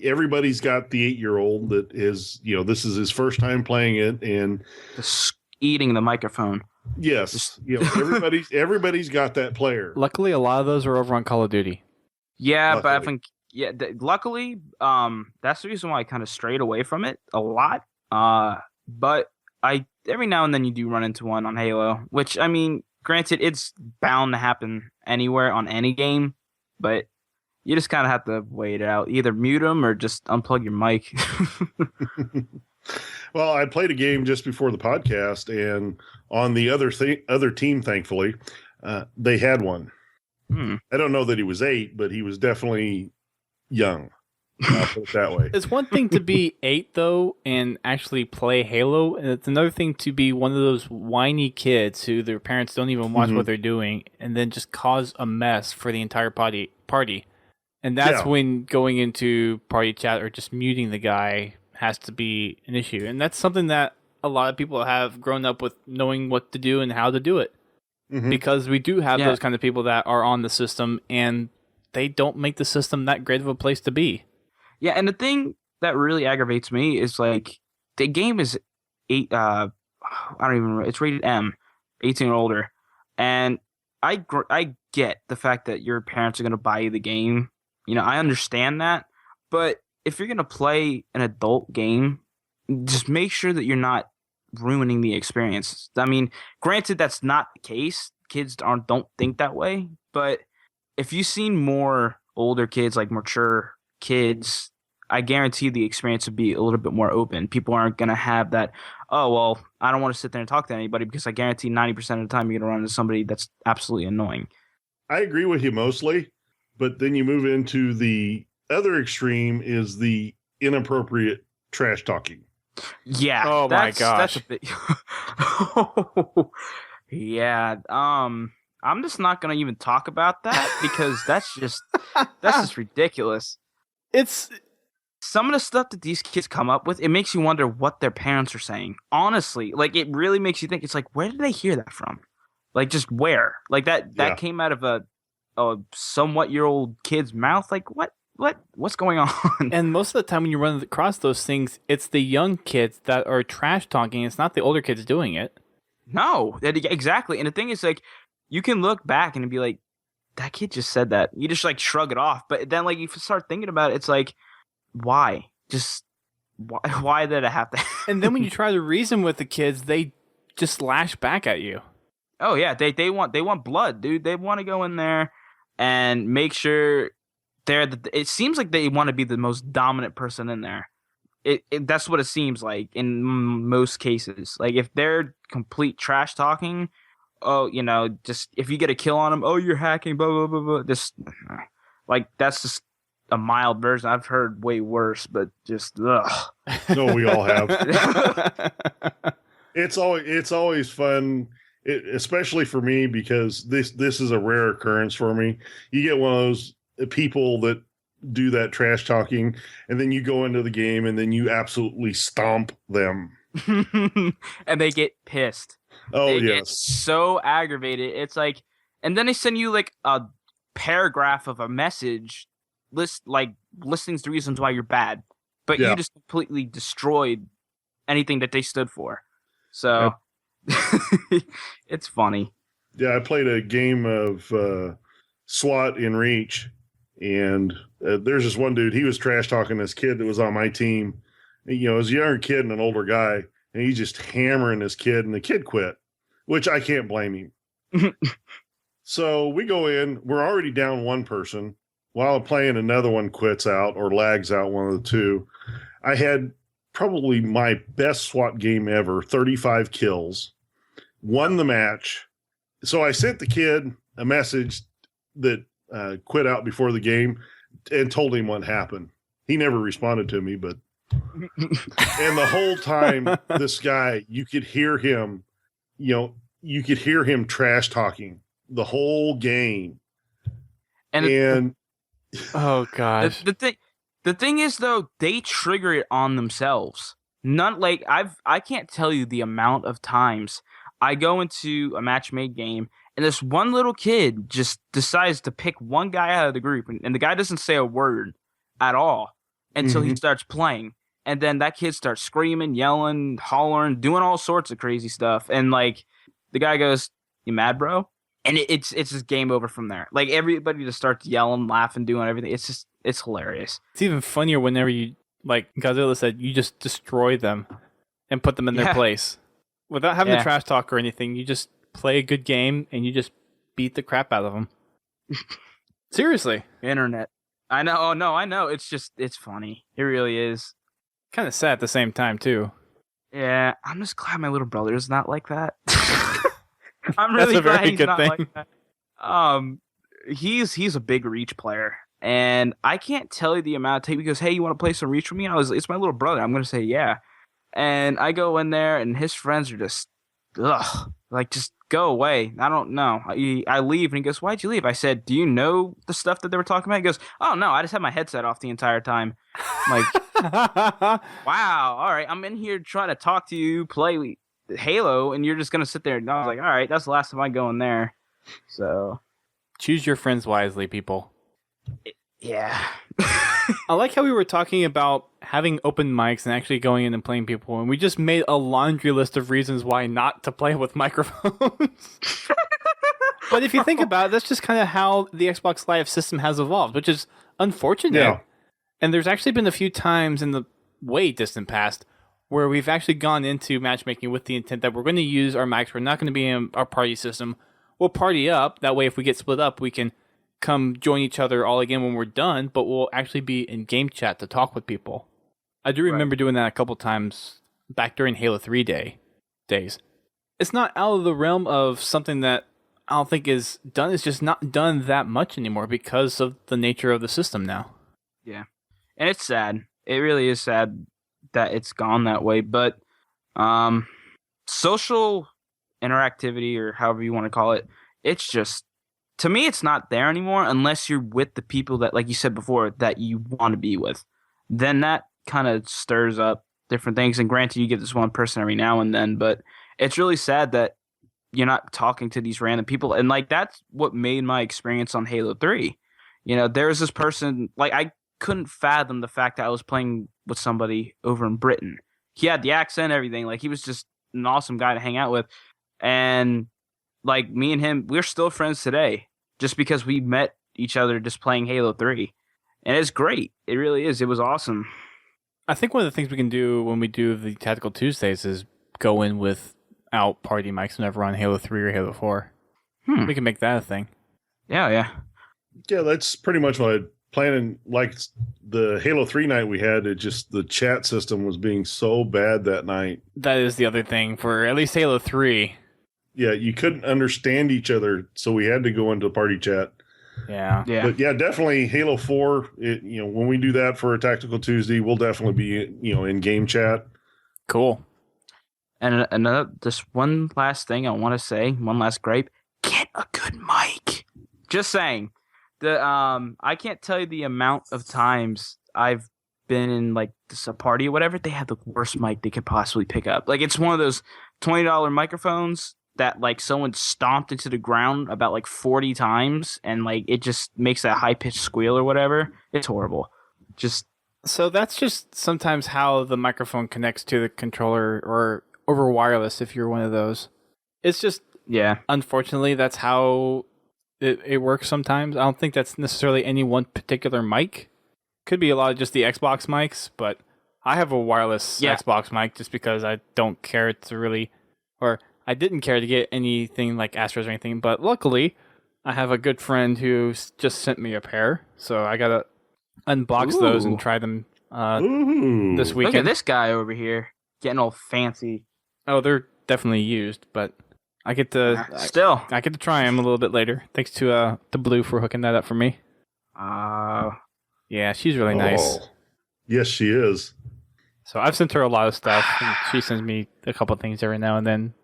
everybody's got the 8-year-old that is, this is his first time playing it and just eating the microphone. Yes. Everybody's got that player. Luckily, a lot of those are over on Call of Duty. Yeah, luckily. But I think, luckily, that's the reason why I kind of strayed away from it a lot. But every now and then you do run into one on Halo, which, I mean, granted, it's bound to happen anywhere on any game, but you just kind of have to wait it out. Either mute them or just unplug your mic. Well, I played a game just before the podcast, and on the other team, thankfully, they had one. I don't know that he was 8, but he was definitely young. I'll put it that way. It's one thing to be 8, though, and actually play Halo, and it's another thing to be one of those whiny kids who their parents don't even watch what they're doing, and then just cause a mess for the entire party. And that's when going into party chat or just muting the guy has to be an issue. And that's something that a lot of people have grown up with, knowing what to do and how to do it. Because we do have those kind of people that are on the system, and they don't make the system that great of a place to be. Yeah, and the thing that really aggravates me is, like, the game is 8, I don't even remember, it's rated M, 18 or older. And I get the fact that your parents are going to buy you the game. I understand that. But if you're going to play an adult game, just make sure that you're not ruining the experience. I mean, granted, that's not the case. Kids don't think that way. But if you've seen more older kids, like mature kids, I guarantee the experience would be a little bit more open. People aren't going to have that, oh, well, I don't want to sit there and talk to anybody, because I guarantee 90% of the time you're going to run into somebody that's absolutely annoying. I agree with you mostly, but then you move into the other extreme is the inappropriate trash talking. Yeah. Oh my gosh. That's a bit... Yeah. I'm just not going to even talk about that, because that's just ridiculous. It's some of the stuff that these kids come up with, it makes you wonder what their parents are saying. Honestly, like, it really makes you think. It's like, where did they hear that from? Like, just where? Like, that came out of a somewhat year old kid's mouth. Like, what's going on? And most of the time when you run across those things, it's the young kids that are trash talking. It's not the older kids doing it. No, exactly. And the thing is, like, you can look back and be like, that kid just said that. You just, like, shrug it off. But then, like, you start thinking about it, it's like, why? Just why did it have to happen? And then when you try to reason with the kids, they just lash back at you. Oh yeah, they want blood, dude. They want to go in there and make sure it seems like they want to be the most dominant person in there. That's what it seems like in most cases. Like, if they're complete trash talking, just if you get a kill on them, oh, you're hacking, blah blah blah blah. Just like, that's just a mild version. I've heard way worse, but just ugh. No, we all have. It's always fun, especially for me, because this is a rare occurrence for me. You get one of those people that do that trash talking, and then you go into the game and then you absolutely stomp them, and they get pissed. Oh, they yes, get so aggravated. It's like, and then they send you like a paragraph of a message listing the reasons why you're bad, but you just completely destroyed anything that they stood for. So it's funny. Yeah, I played a game of SWAT in Reach, and there's this one dude. He was trash talking this kid that was on my team. You know, it was a younger kid and an older guy, and he's just hammering this kid, and the kid quit, which I can't blame him. So we go in. We're already down one person. While playing, another one quits out or lags out, one of the two. I had probably my best SWAT game ever, 35 kills, won the match. So I sent the kid a message that quit out before the game and told him what happened. He never responded to me, but and the whole time, this guy, you could hear him, trash talking the whole game. And oh gosh. The thing is, though, they trigger it on themselves. I can't tell you the amount of times I go into a match-made game and this one little kid just decides to pick one guy out of the group, and the guy doesn't say a word at all until he starts playing. And then that kid starts screaming, yelling, hollering, doing all sorts of crazy stuff. And like, the guy goes, "You mad, bro?" And it's just game over from there. Like, everybody just starts yelling, laughing, doing everything. It's hilarious. It's even funnier whenever you, like Godzilla said, you just destroy them and put them in their place without having to trash talk or anything. You just play a good game and you just beat the crap out of them. Seriously. Internet. I know. Oh no, I know. It's funny. It really is. Kind of sad at the same time too. Yeah, I'm just glad my little brother is not like that. I'm really glad he's not like that. He's a big Reach player, and I can't tell you the amount of time he goes, "Hey, you want to play some Reach with me?" It's my little brother. I'm gonna say yeah, and I go in there, and his friends are just, just go away. I don't know. I leave, and he goes, "Why'd you leave?" I said, "Do you know the stuff that they were talking about?" He goes, "Oh no, I just had my headset off the entire time." I'm like, wow, all right, I'm in here trying to talk to you, play Halo, and you're just gonna sit there. And I was like, all right, that's the last time I go in there. So choose your friends wisely, people. Yeah. I like how we were talking about having open mics and actually going in and playing people, and we just made a laundry list of reasons why not to play with microphones. But if you think about it, that's just kind of how the Xbox Live system has evolved, which is unfortunate. Yeah. And there's actually been a few times in the way distant past where we've actually gone into matchmaking with the intent that we're going to use our mics. We're not going to be in our party system. We'll party up. That way, if we get split up, we can come join each other all again when we're done, but we'll actually be in game chat to talk with people. I do remember doing that a couple times back during Halo 3 days. It's not out of the realm of something that I don't think is done. It's just not done that much anymore because of the nature of the system now. Yeah. And it's sad. It really is sad that it's gone that way. But social interactivity, or however you want to call it, it's just, to me, it's not there anymore unless you're with the people that, like you said before, that you want to be with. Then that kind of stirs up different things. And granted, you get this one person every now and then, but it's really sad that you're not talking to these random people. And like, that's what made my experience on Halo 3. You know, there was this person, like, I couldn't fathom the fact that I was playing with somebody over in Britain. He had the accent, everything. Like, he was just an awesome guy to hang out with. And like, me and him, we're still friends today just because we met each other just playing Halo 3. And it's great. It really is. It was awesome. I think one of the things we can do when we do the Tactical Tuesdays is go in without party mics whenever we're on Halo 3 or Halo 4. We can make that a thing. Yeah. Yeah, that's pretty much what I planned. Like the Halo 3 night we had, it just, the chat system was being so bad that night. That is the other thing for at least Halo 3. Yeah, you couldn't understand each other, so we had to go into party chat. Yeah. But yeah, definitely Halo 4, when we do that for a Tactical Tuesday, we'll definitely be, in game chat. Cool. And another, just one last thing I want to say, one last gripe, get a good mic. Just saying. I can't tell you the amount of times I've been in like a party or whatever, they have the worst mic they could possibly pick up. Like, it's one of those $20 microphones that like someone stomped into the ground about like 40 times, and like it just makes that high pitched squeal or whatever. It's horrible. So that's just sometimes how the microphone connects to the controller, or over wireless if you're one of those. It's just, unfortunately, that's how it works sometimes. I don't think that's necessarily any one particular mic. Could be a lot of just the Xbox mics, but I have a wireless Xbox mic just because I don't care to really, or I didn't care to get anything like Astros or anything, but luckily I have a good friend who just sent me a pair, so I gotta unbox those and try them this weekend. Look at this guy over here getting all fancy. Oh, they're definitely used, but I get to I get to try them a little bit later. Thanks to Blue for hooking that up for me. Yeah, she's really nice. Yes, she is. So I've sent her a lot of stuff, and she sends me a couple things every now and then.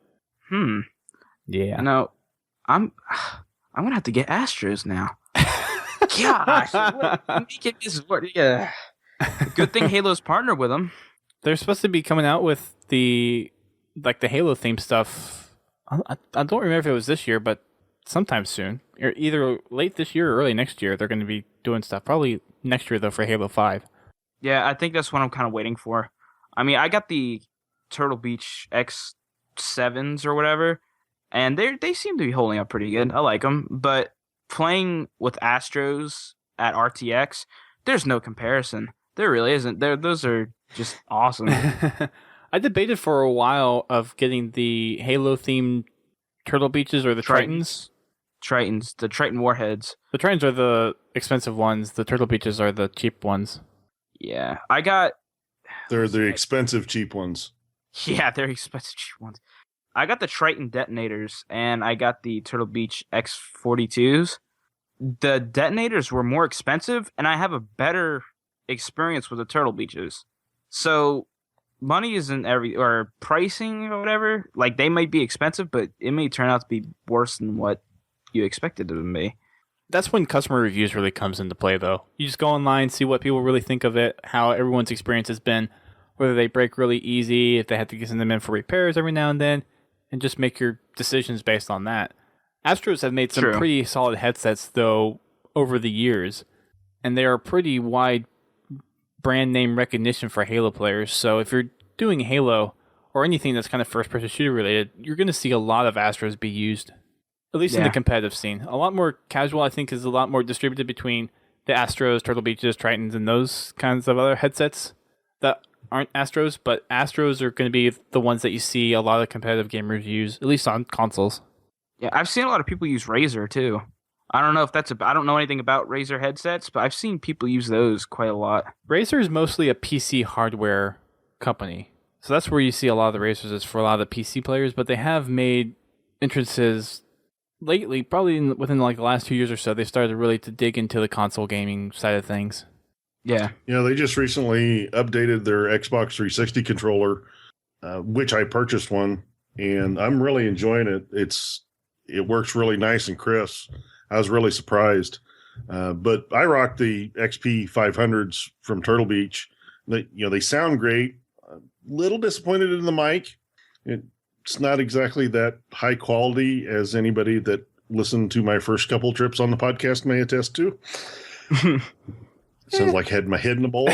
Yeah. No, I'm gonna have to get Astros now. Gosh, making this work. Yeah. Good thing Halo's partnered with them. They're supposed to be coming out with the Halo themed stuff. I don't remember if it was this year, but sometime soon, or either late this year or early next year. They're going to be doing stuff. Probably next year though for Halo 5. Yeah, I think that's what I'm kind of waiting for. I mean, I got the Turtle Beach X7s or whatever, and they seem to be holding up pretty good. I like them, but playing with Astros at RTX, there's no comparison. There really isn't. Those are just awesome. I debated for a while of getting the Halo themed Turtle Beaches or the Tritons. The Triton Warheads. The Tritons are the expensive ones. The Turtle Beaches are the cheap ones. Yeah, I got... They're the expensive cheap ones. Yeah, they're expensive cheap ones. I got the Triton detonators, and I got the Turtle Beach X42s. The detonators were more expensive, and I have a better experience with the Turtle Beaches. So money isn't or pricing or whatever. Like, they might be expensive, but it may turn out to be worse than what you expected it to be. That's when customer reviews really comes into play, though. You just go online, see what people really think of it, how everyone's experience has been, whether they break really easy, if they have to send them in for repairs every now and then, and just make your decisions based on that. Astros have made some pretty solid headsets, though, over the years, and they are pretty wide brand name recognition for Halo players. So if you're doing Halo or anything that's kind of first-person shooter related, you're going to see a lot of Astros be used. At least in the competitive scene. A lot more casual, I think, is a lot more distributed between the Astros, Turtle Beaches, Tritons, and those kinds of other headsets that aren't Astros. But Astros are going to be the ones that you see a lot of competitive gamers use, at least on consoles. Yeah, I've seen a lot of people use Razer, too. I don't know if I don't know anything about Razer headsets, but I've seen people use those quite a lot. Razer is mostly a PC hardware company. So that's where you see a lot of the Razers is for a lot of the PC players, but they have made entrances lately, probably within like the last 2 years or so. They started really to dig into the console gaming side of things. Yeah. They just recently updated their Xbox 360 controller, which I purchased one, and I'm really enjoying it. It works really nice and crisp. I was really surprised. But I rock the XP 500s from Turtle Beach. They sound great. A little disappointed in the mic. It's not exactly that high quality as anybody that listened to my first couple trips on the podcast may attest to. Sounds like I had my head in a bowl.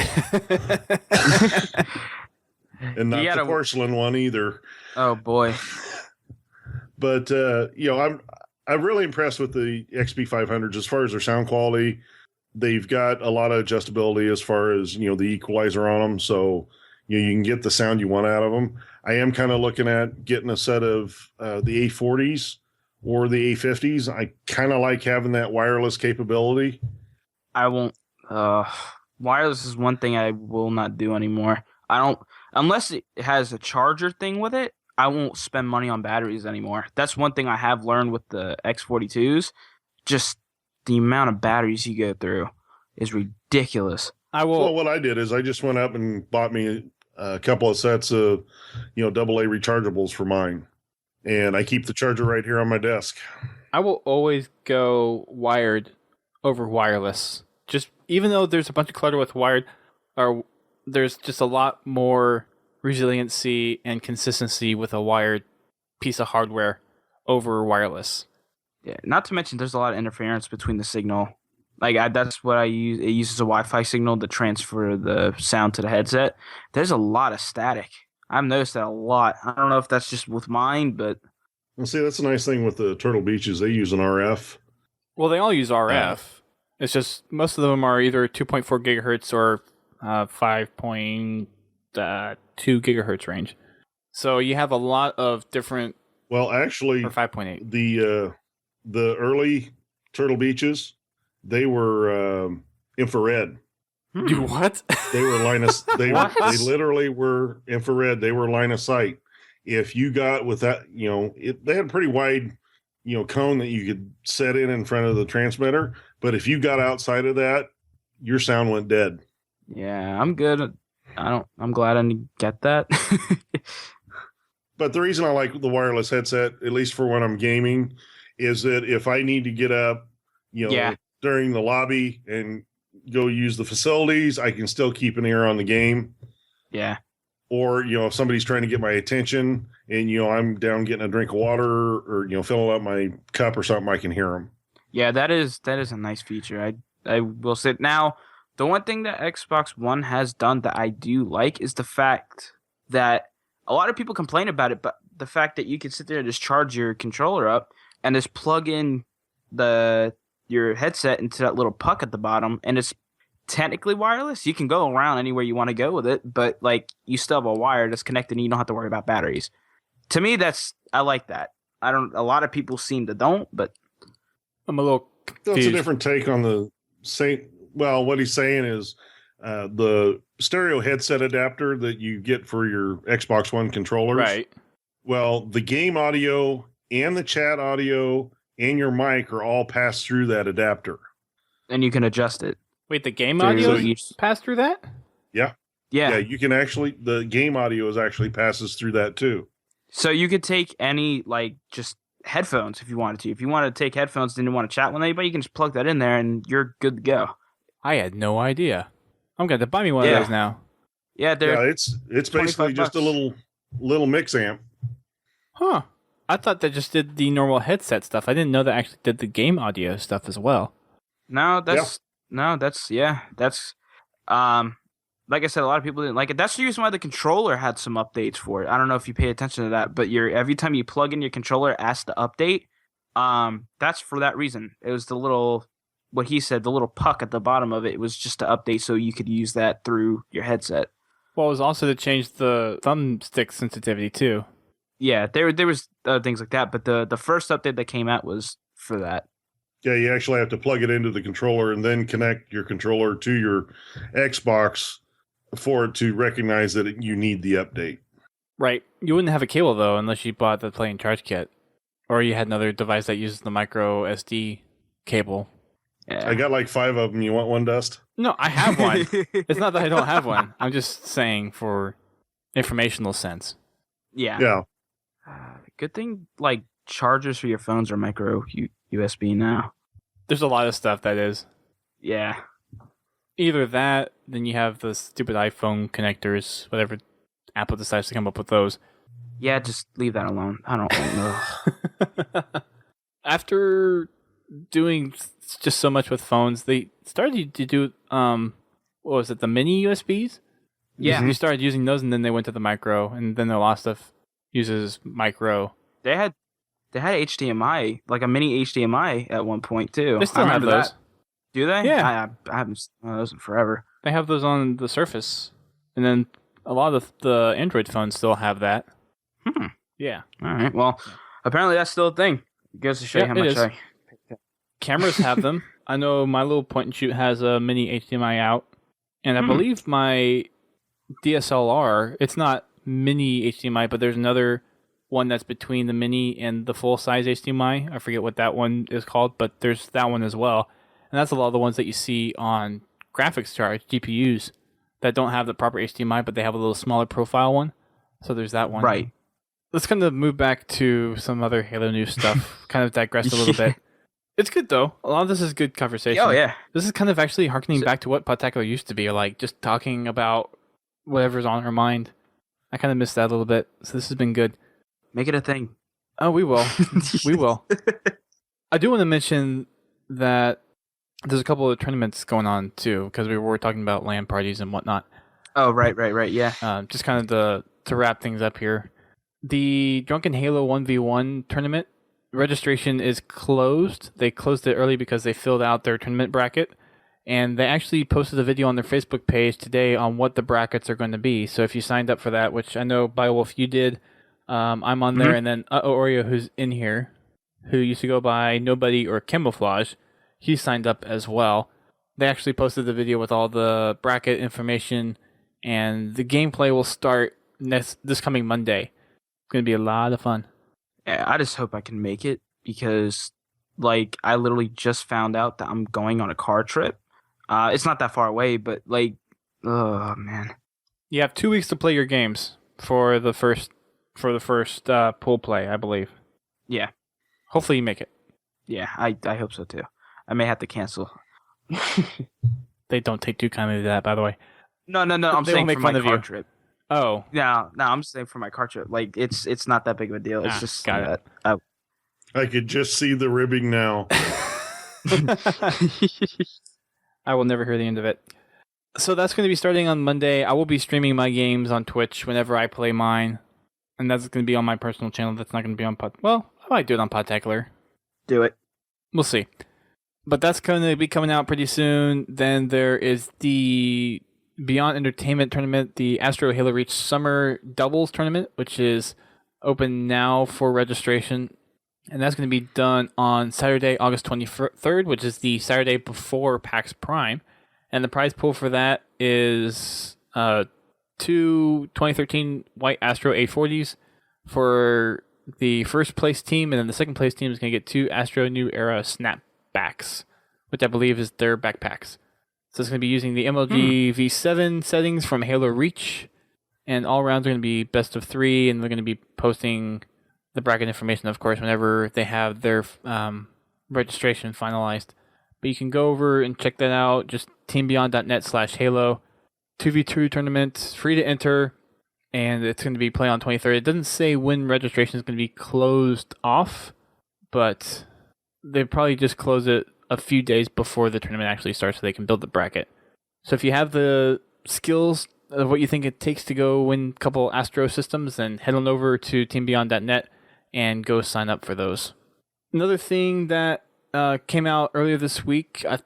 And not the porcelain one either. Oh boy. But I'm really impressed with the XP 500s as far as their sound quality. They've got a lot of adjustability as far as the equalizer on them, so you can get the sound you want out of them. I am kind of looking at getting a set of the A40s or the A50s. I kind of like having that wireless capability. I won't. Wireless is one thing I will not do anymore. I don't, unless it has a charger thing with it. I won't spend money on batteries anymore. That's one thing I have learned with the X42s. Just the amount of batteries you go through is ridiculous. Well, what I did is I just went up and bought me a couple of sets of, AA rechargeables for mine. And I keep the charger right here on my desk. I will always go wired over wireless. Just even though there's a bunch of clutter with wired, or there's just a lot more resiliency and consistency with a wired piece of hardware over wireless. Yeah, not to mention there's a lot of interference between the signal. That's what I use. It uses a Wi-Fi signal to transfer the sound to the headset. There's a lot of static. I've noticed that a lot. I don't know if that's just with mine, but... Well, see, that's a nice thing with the Turtle Beaches. They use an RF. Well, they all use RF. It's just most of them are either 2.4 gigahertz or 5.2 gigahertz range. So you have a lot of different... Well, actually... Or 5.8. The early Turtle Beaches, they were infrared. What? They were they literally were infrared. They were line of sight. If you got with that, they had a pretty wide, cone that you could set in front of the transmitter. But if you got outside of that, your sound went dead. Yeah, I'm good. I'm glad I didn't get that. But the reason I like the wireless headset, at least for when I'm gaming, is that if I need to get up, during the lobby and go use the facilities, I can still keep an ear on the game. Yeah. Or, if somebody's trying to get my attention and, I'm down getting a drink of water or, filling up my cup or something, I can hear them. Yeah, that is a nice feature. I will say now, the one thing that Xbox One has done that I do like is the fact that a lot of people complain about it, but the fact that you can sit there and just charge your controller up and just plug in your headset into that little puck at the bottom, and it's technically wireless. You can go around anywhere you want to go with it, but you still have a wire that's connected and you don't have to worry about batteries. To me, I like that. A lot of people seem to don't, but I'm a little confused. That's a different take on the same. Well, what he's saying is the stereo headset adapter that you get for your Xbox One controllers. Right. Well, the game audio and the chat audio and your mic are all passed through that adapter. And you can adjust it. Wait, the game audio pass through that? Yeah. Yeah, you can actually, the game audio actually passes through that too. So you could take any, just headphones if you wanted to. If you wanted to take headphones and didn't want to chat with anybody, you can just plug that in there and you're good to go. I had no idea. I'm going to buy me one of those now. Yeah, it's basically just a little mix amp. Huh. I thought that just did the normal headset stuff. I didn't know that actually did the game audio stuff as well. That's like I said, a lot of people didn't like it. That's the reason why the controller had some updates for it. I don't know if you pay attention to that, but every time you plug in your controller, it asks to update. That's for that reason. It was the little, what he said, the little puck at the bottom of it was just to update so you could use that through your headset. Well, it was also to change the thumbstick sensitivity too. Yeah, there was things like that, but the first update that came out was for that. Yeah, you actually have to plug it into the controller and then connect your controller to your Xbox for it to recognize that you need the update. Right. You wouldn't have a cable, though, unless you bought the Play and Charge kit. Or you had another device that uses the micro SD cable. Yeah. I got like 5 of them. You want one, Dust? No, I have one. It's not that I don't have one. I'm just saying for informational sense. Yeah. Yeah. Good thing, like, chargers for your phones are micro USB now. There's a lot of stuff that is. Yeah. Either that, then you have the stupid iPhone connectors, whatever Apple decides to come up with those. Yeah, just leave that alone. I don't know. After doing just so much with phones, they started to do, what was it, the mini USBs? Yeah. You started using those, and then they went to the micro, and then a lot of stuff uses micro. They had HDMI, like a mini HDMI at one point, too. They still have those. That. Do they? Yeah. I haven't seen one of those in forever. They have those on the Surface, and then a lot of the Android phones still have that. Yeah. All right. Well, apparently that's still a thing. It goes to show you how much Cameras have them. I know my little point and shoot has a mini HDMI out, and I believe my DSLR, it's not mini HDMI, but there's another one that's between the mini and the full size HDMI. I forget what that one is called, but there's that one as well. And that's a lot of the ones that you see on graphics cards, GPUs, that don't have the proper HDMI, but they have a little smaller profile one. So there's that one. Right. Let's kind of move back to some other Halo news stuff. Kind of digress a little bit. It's good, though. A lot of this is good conversation. Oh, yeah. This is kind of actually harkening back to what Podtacular used to be, like just talking about whatever's on our mind. I kind of missed that a little bit, so this has been good. Make it a thing. Oh, we will. We will. I do want to mention that there's a couple of tournaments going on, too, because we were talking about LAN parties and whatnot. Oh, right, yeah. Just kind of to wrap things up here. The Drunken Halo 1v1 tournament registration is closed. They closed it early because they filled out their tournament bracket. And they actually posted a video on their Facebook page today on what the brackets are going to be. So if you signed up for that, which I know Biowolf you did, I'm on there. And then Oreo, who's in here, who used to go by Nobody or Camouflage, he signed up as well. They actually posted the video with all the bracket information. And the gameplay will start this coming Monday. It's going to be a lot of fun. Yeah, I just hope I can make it because, like, I literally just found out that I'm going on a car trip. It's not that far away, but, like, oh, man. You have 2 weeks to play your games for the first pool play, I believe. Yeah. Hopefully you make it. Yeah, I hope so, too. I may have to cancel. They don't take too kindly to that, by the way. No. I'm saying for my car trip. Oh. No, I'm saying for my car trip. Like, it's not that big of a deal. It's just got it. I could just see the ribbing now. I will never hear the end of it. So that's going to be starting on Monday. I will be streaming my games on Twitch whenever I play mine. And that's going to be on my personal channel. That's not going to be on Well, I might do it on Podtacular. Do it. We'll see. But that's going to be coming out pretty soon. Then there is the Beyond Entertainment tournament, the Astro Halo Reach Summer Doubles tournament, which is open now for registration. And that's going to be done on Saturday, August 23rd, which is the Saturday before PAX Prime. And the prize pool for that is 2 2013 White Astro A40s for the first place team. And then the second place team is going to get 2 Astro New Era Snapbacks, which I believe is their backpacks. So it's going to be using the MLG V7 settings from Halo Reach. And all rounds are going to be best of 3. And they're going to be posting the bracket information, of course, whenever they have their registration finalized. But you can go over and check that out. Just teambeyond.net/Halo. 2v2 tournament, free to enter. And it's going to be played on 23rd. It doesn't say when registration is going to be closed off. But they probably just close it a few days before the tournament actually starts so they can build the bracket. So if you have the skills of what you think it takes to go win a couple Astro systems, then head on over to teambeyond.net and go sign up for those. Another thing that came out earlier this week, I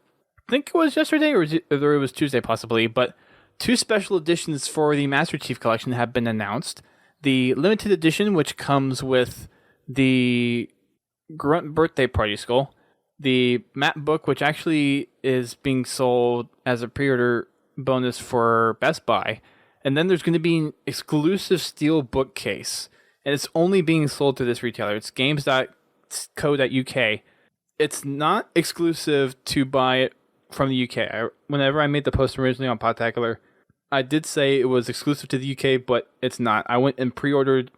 think it was yesterday or it was Tuesday possibly, but 2 special editions for the Master Chief Collection have been announced. The limited edition, which comes with the Grunt Birthday Party Skull, the map book, which actually is being sold as a pre-order bonus for Best Buy. And then there's going to be an exclusive steel bookcase. And it's only being sold to this retailer. It's games.co.uk. It's not exclusive to buy it from the UK. Whenever I made the post originally on Podtacular, I did say it was exclusive to the UK, but it's not. I went and pre-ordered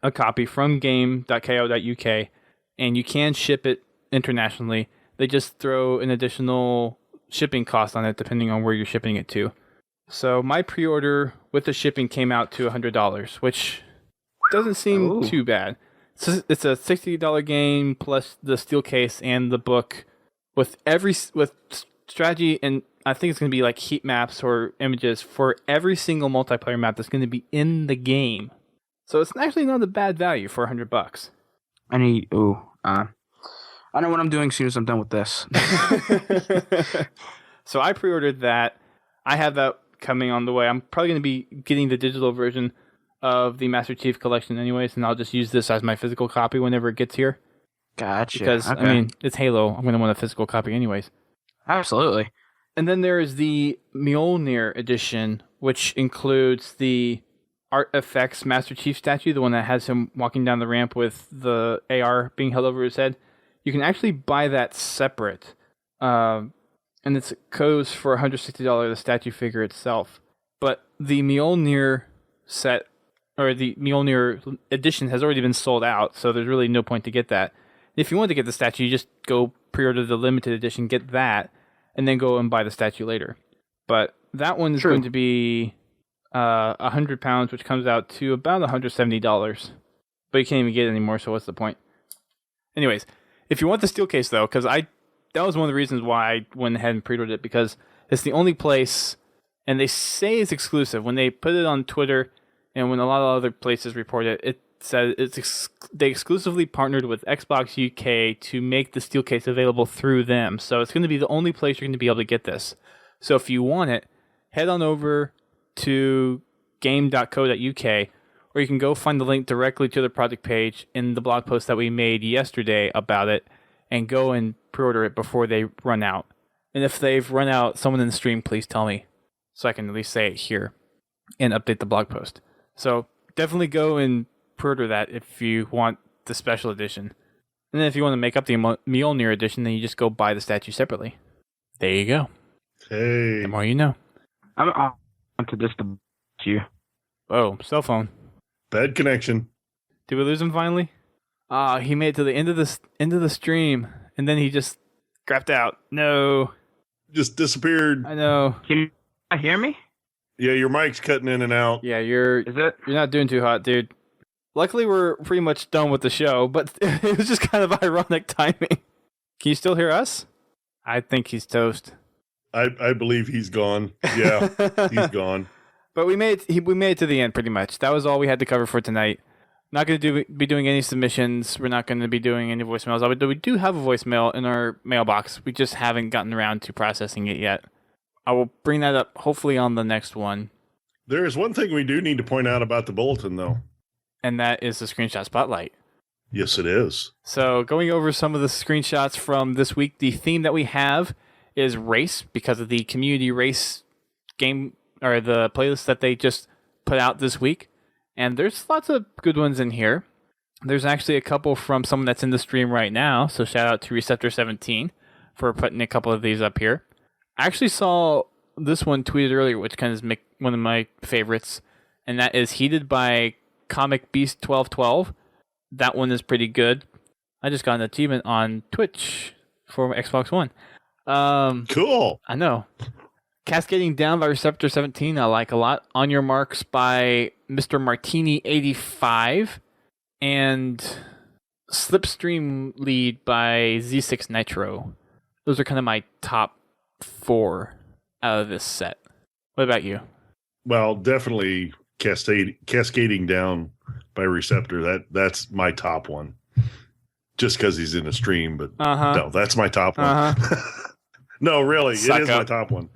a copy from game.co.uk, and you can ship it internationally. They just throw an additional shipping cost on it depending on where you're shipping it to. So my pre-order with the shipping came out to $100, which doesn't seem too bad. It's a $60 game plus the steel case and the book with strategy, and I think it's going to be like heat maps or images for every single multiplayer map that's going to be in the game. So it's actually not a bad value for $100. I know what I'm doing as soon as I'm done with this. So I pre-ordered that. I have that coming on the way. I'm probably going to be getting the digital version of the Master Chief Collection anyways, and I'll just use this as my physical copy whenever it gets here. Gotcha. Because, okay. I mean, it's Halo. I'm going to want a physical copy anyways. Absolutely. And then there is the Mjolnir edition, which includes the Art Effects Master Chief statue, the one that has him walking down the ramp with the AR being held over his head. You can actually buy that separate. And it goes for $160, the statue figure itself. But the Mjolnir set, or the Mjolnir edition, has already been sold out, so there's really no point to get that. If you want to get the statue, you just go pre-order the limited edition, get that, and then go and buy the statue later. But that one is going to be £100, which comes out to about $170. But you can't even get it anymore, so what's the point? Anyways, if you want the steel case, though, because that was one of the reasons why I went ahead and pre-ordered it, because it's the only place, and they say it's exclusive. When they put it on Twitter, and when a lot of other places report it, it said they exclusively partnered with Xbox UK to make the steel case available through them. So it's going to be the only place you're going to be able to get this. So if you want it, head on over to game.co.uk, or you can go find the link directly to the project page in the blog post that we made yesterday about it, and go and pre-order it before they run out. And if they've run out, someone in the stream, please tell me, so I can at least say it here and update the blog post. So definitely go and pre-order that if you want the special edition. And then if you want to make up the Mjolnir edition, then you just go buy the statue separately. There you go. Hey. The more you know. I'm on to this to you. Oh, cell phone. Bad connection. Did we lose him finally? He made it to the end of the stream, and then he just crapped out. No. Just disappeared. I know. Can you hear me? Yeah, your mic's cutting in and out. Yeah, you're not doing too hot, dude. Luckily, we're pretty much done with the show, but it was just kind of ironic timing. Can you still hear us? I think he's toast. I believe he's gone. Yeah, he's gone. But we made it to the end pretty much. That was all we had to cover for tonight. Not going to be doing any submissions. We're not going to be doing any voicemails. We do have a voicemail in our mailbox. We just haven't gotten around to processing it yet. I will bring that up hopefully on the next one. There is one thing we do need to point out about the bulletin, though. And that is the screenshot spotlight. Yes, it is. So going over some of the screenshots from this week, the theme that we have is race, because of the community race game, or the playlist that they just put out this week. And there's lots of good ones in here. There's actually a couple from someone that's in the stream right now. So shout out to Receptor17 for putting a couple of these up here. I actually saw this one tweeted earlier, which kind of is one of my favorites. And that is Heated by Comic Beast 1212. That one is pretty good. I just got an achievement on Twitch for Xbox One. Cool. I know. Cascading Down by Receptor 17, I like a lot. On Your Marks by Mr. Martini 85. And Slipstream Lead by Z6 Nitro. Those are kind of my top 4 out of this set. What about you? Well, definitely Cascading Down by Receptor. That's my top one. Just because he's in a stream, but no, that's my top one. No, really, it is my top one.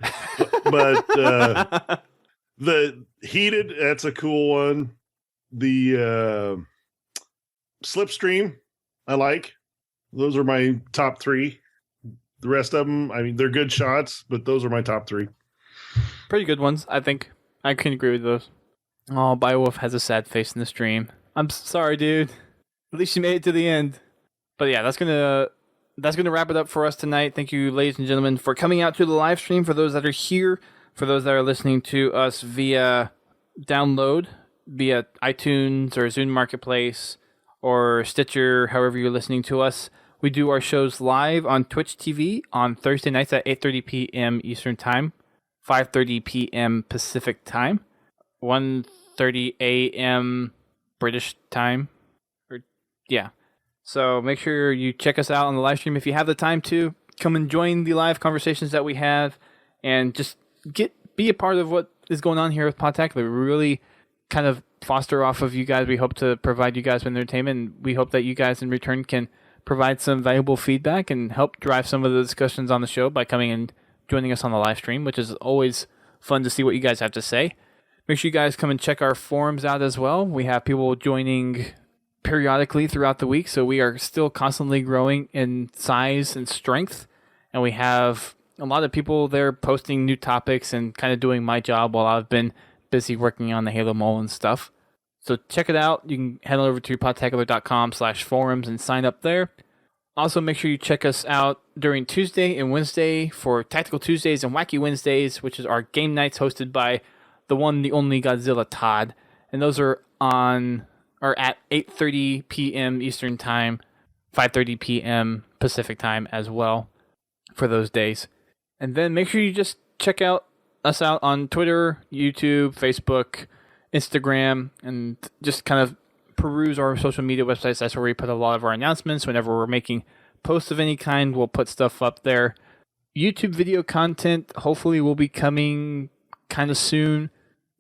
But the Heated, that's a cool one. The Slipstream, I like. Those are my top 3. The rest of them, I mean, they're good shots, but those are my top 3. Pretty good ones, I think. I can agree with those. Oh, Biowolf has a sad face in the stream. I'm sorry, dude. At least you made it to the end. But yeah, that's gonna wrap it up for us tonight. Thank you, ladies and gentlemen, for coming out to the live stream. For those that are here, for those that are listening to us via download, via iTunes or Zune Marketplace or Stitcher, however you're listening to us. We do our shows live on Twitch TV on Thursday nights at 8:30 p.m. Eastern Time, 5:30 p.m. Pacific Time, 1:30 a.m. British Time. Yeah. So make sure you check us out on the live stream if you have the time to. Come and join the live conversations that we have and just be a part of what is going on here with Podtacular. We really kind of foster off of you guys. We hope to provide you guys with entertainment, and we hope that you guys in return can provide some valuable feedback and help drive some of the discussions on the show by coming and joining us on the live stream, which is always fun to see what you guys have to say. Make sure you guys come and check our forums out as well. We have people joining periodically throughout the week, so we are still constantly growing in size and strength, and we have a lot of people there posting new topics and kind of doing my job while I've been busy working on the Halo Mole and stuff. So check it out. You can head on over to podtacular.com/forums and sign up there. Also, make sure you check us out during Tuesday and Wednesday for Tactical Tuesdays and Wacky Wednesdays, which is our game nights hosted by the one, the only Godzilla Todd. And those are at 8:30 p.m. Eastern Time, 5:30 p.m. Pacific Time as well for those days. And then make sure you just check us out on Twitter, YouTube, Facebook, Instagram, and just kind of peruse our social media websites. That's where we put a lot of our announcements. Whenever we're making posts of any kind, we'll put stuff up there. YouTube video content hopefully will be coming kind of soon,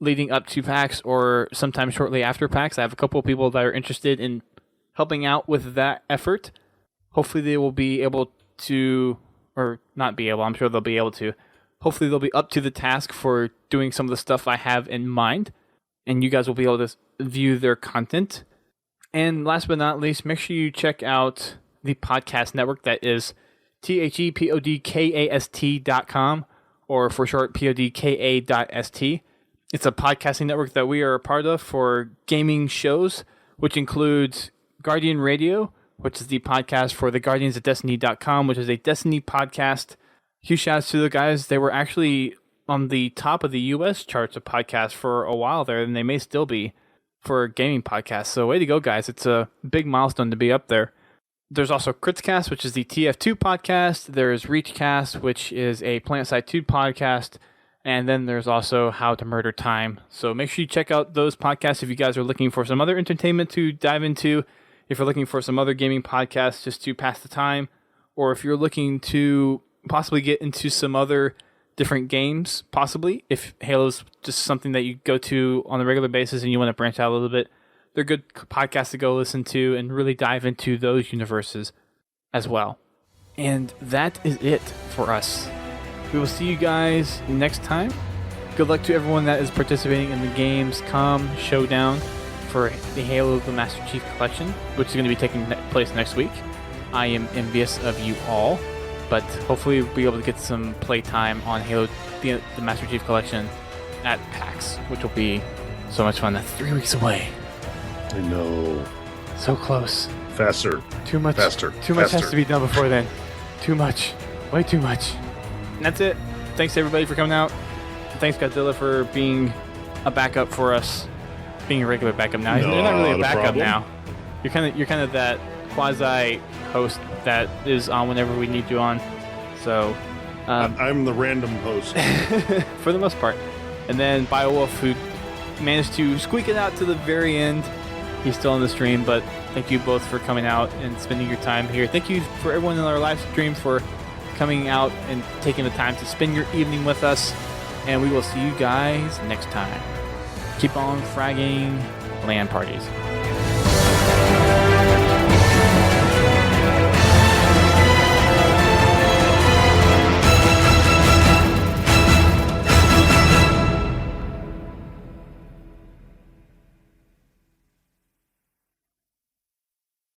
leading up to PAX or sometime shortly after PAX. I have a couple of people that are interested in helping out with that effort. Hopefully they will be able to, or not be able, I'm sure they'll be able to. Hopefully they'll be up to the task for doing some of the stuff I have in mind, and you guys will be able to view their content. And last but not least, make sure you check out the podcast network that is thepodcast.com, or for short, podka.st. It's a podcasting network that we are a part of for gaming shows, which includes Guardian Radio, which is the podcast for the Guardians of Destiny.com, which is a Destiny podcast. Huge shouts to the guys. They were actually on the top of the U.S. charts of podcasts for a while there, and they may still be for gaming podcasts. So way to go, guys. It's a big milestone to be up there. There's also Critscast, which is the TF2 podcast. There's Reachcast, which is a PlanetSide 2 podcast. And then there's also How to Murder Time. So make sure you check out those podcasts if you guys are looking for some other entertainment to dive into, if you're looking for some other gaming podcasts just to pass the time, or if you're looking to possibly get into some other different games, possibly, if Halo's just something that you go to on a regular basis and you want to branch out a little bit. They're good podcasts to go listen to and really dive into those universes as well. And that is it for us. We will see you guys next time. Good luck to everyone that is participating in the Gamescom showdown for the Halo the Master Chief Collection, which is going to be taking place next week. I am envious of you all, but hopefully we'll be able to get some playtime on Halo the Master Chief Collection at PAX, which will be so much fun. That's 3 weeks away. I know. So close. Faster. Too much. Faster. Too much has to be done before then. Too much. Way too much. And that's it. Thanks everybody for coming out. Thanks Godzilla for being a backup for us. Being a regular backup now. You're not really a backup now. You're kind of that quasi host that is on whenever we need you on. So I'm the random host for the most part. And then Biowolf, who managed to squeak it out to the very end. He's still on the stream, but thank you both for coming out and spending your time here. Thank you for everyone in our live stream for coming out and taking the time to spend your evening with us. And we will see you guys next time. Keep on fragging LAN parties.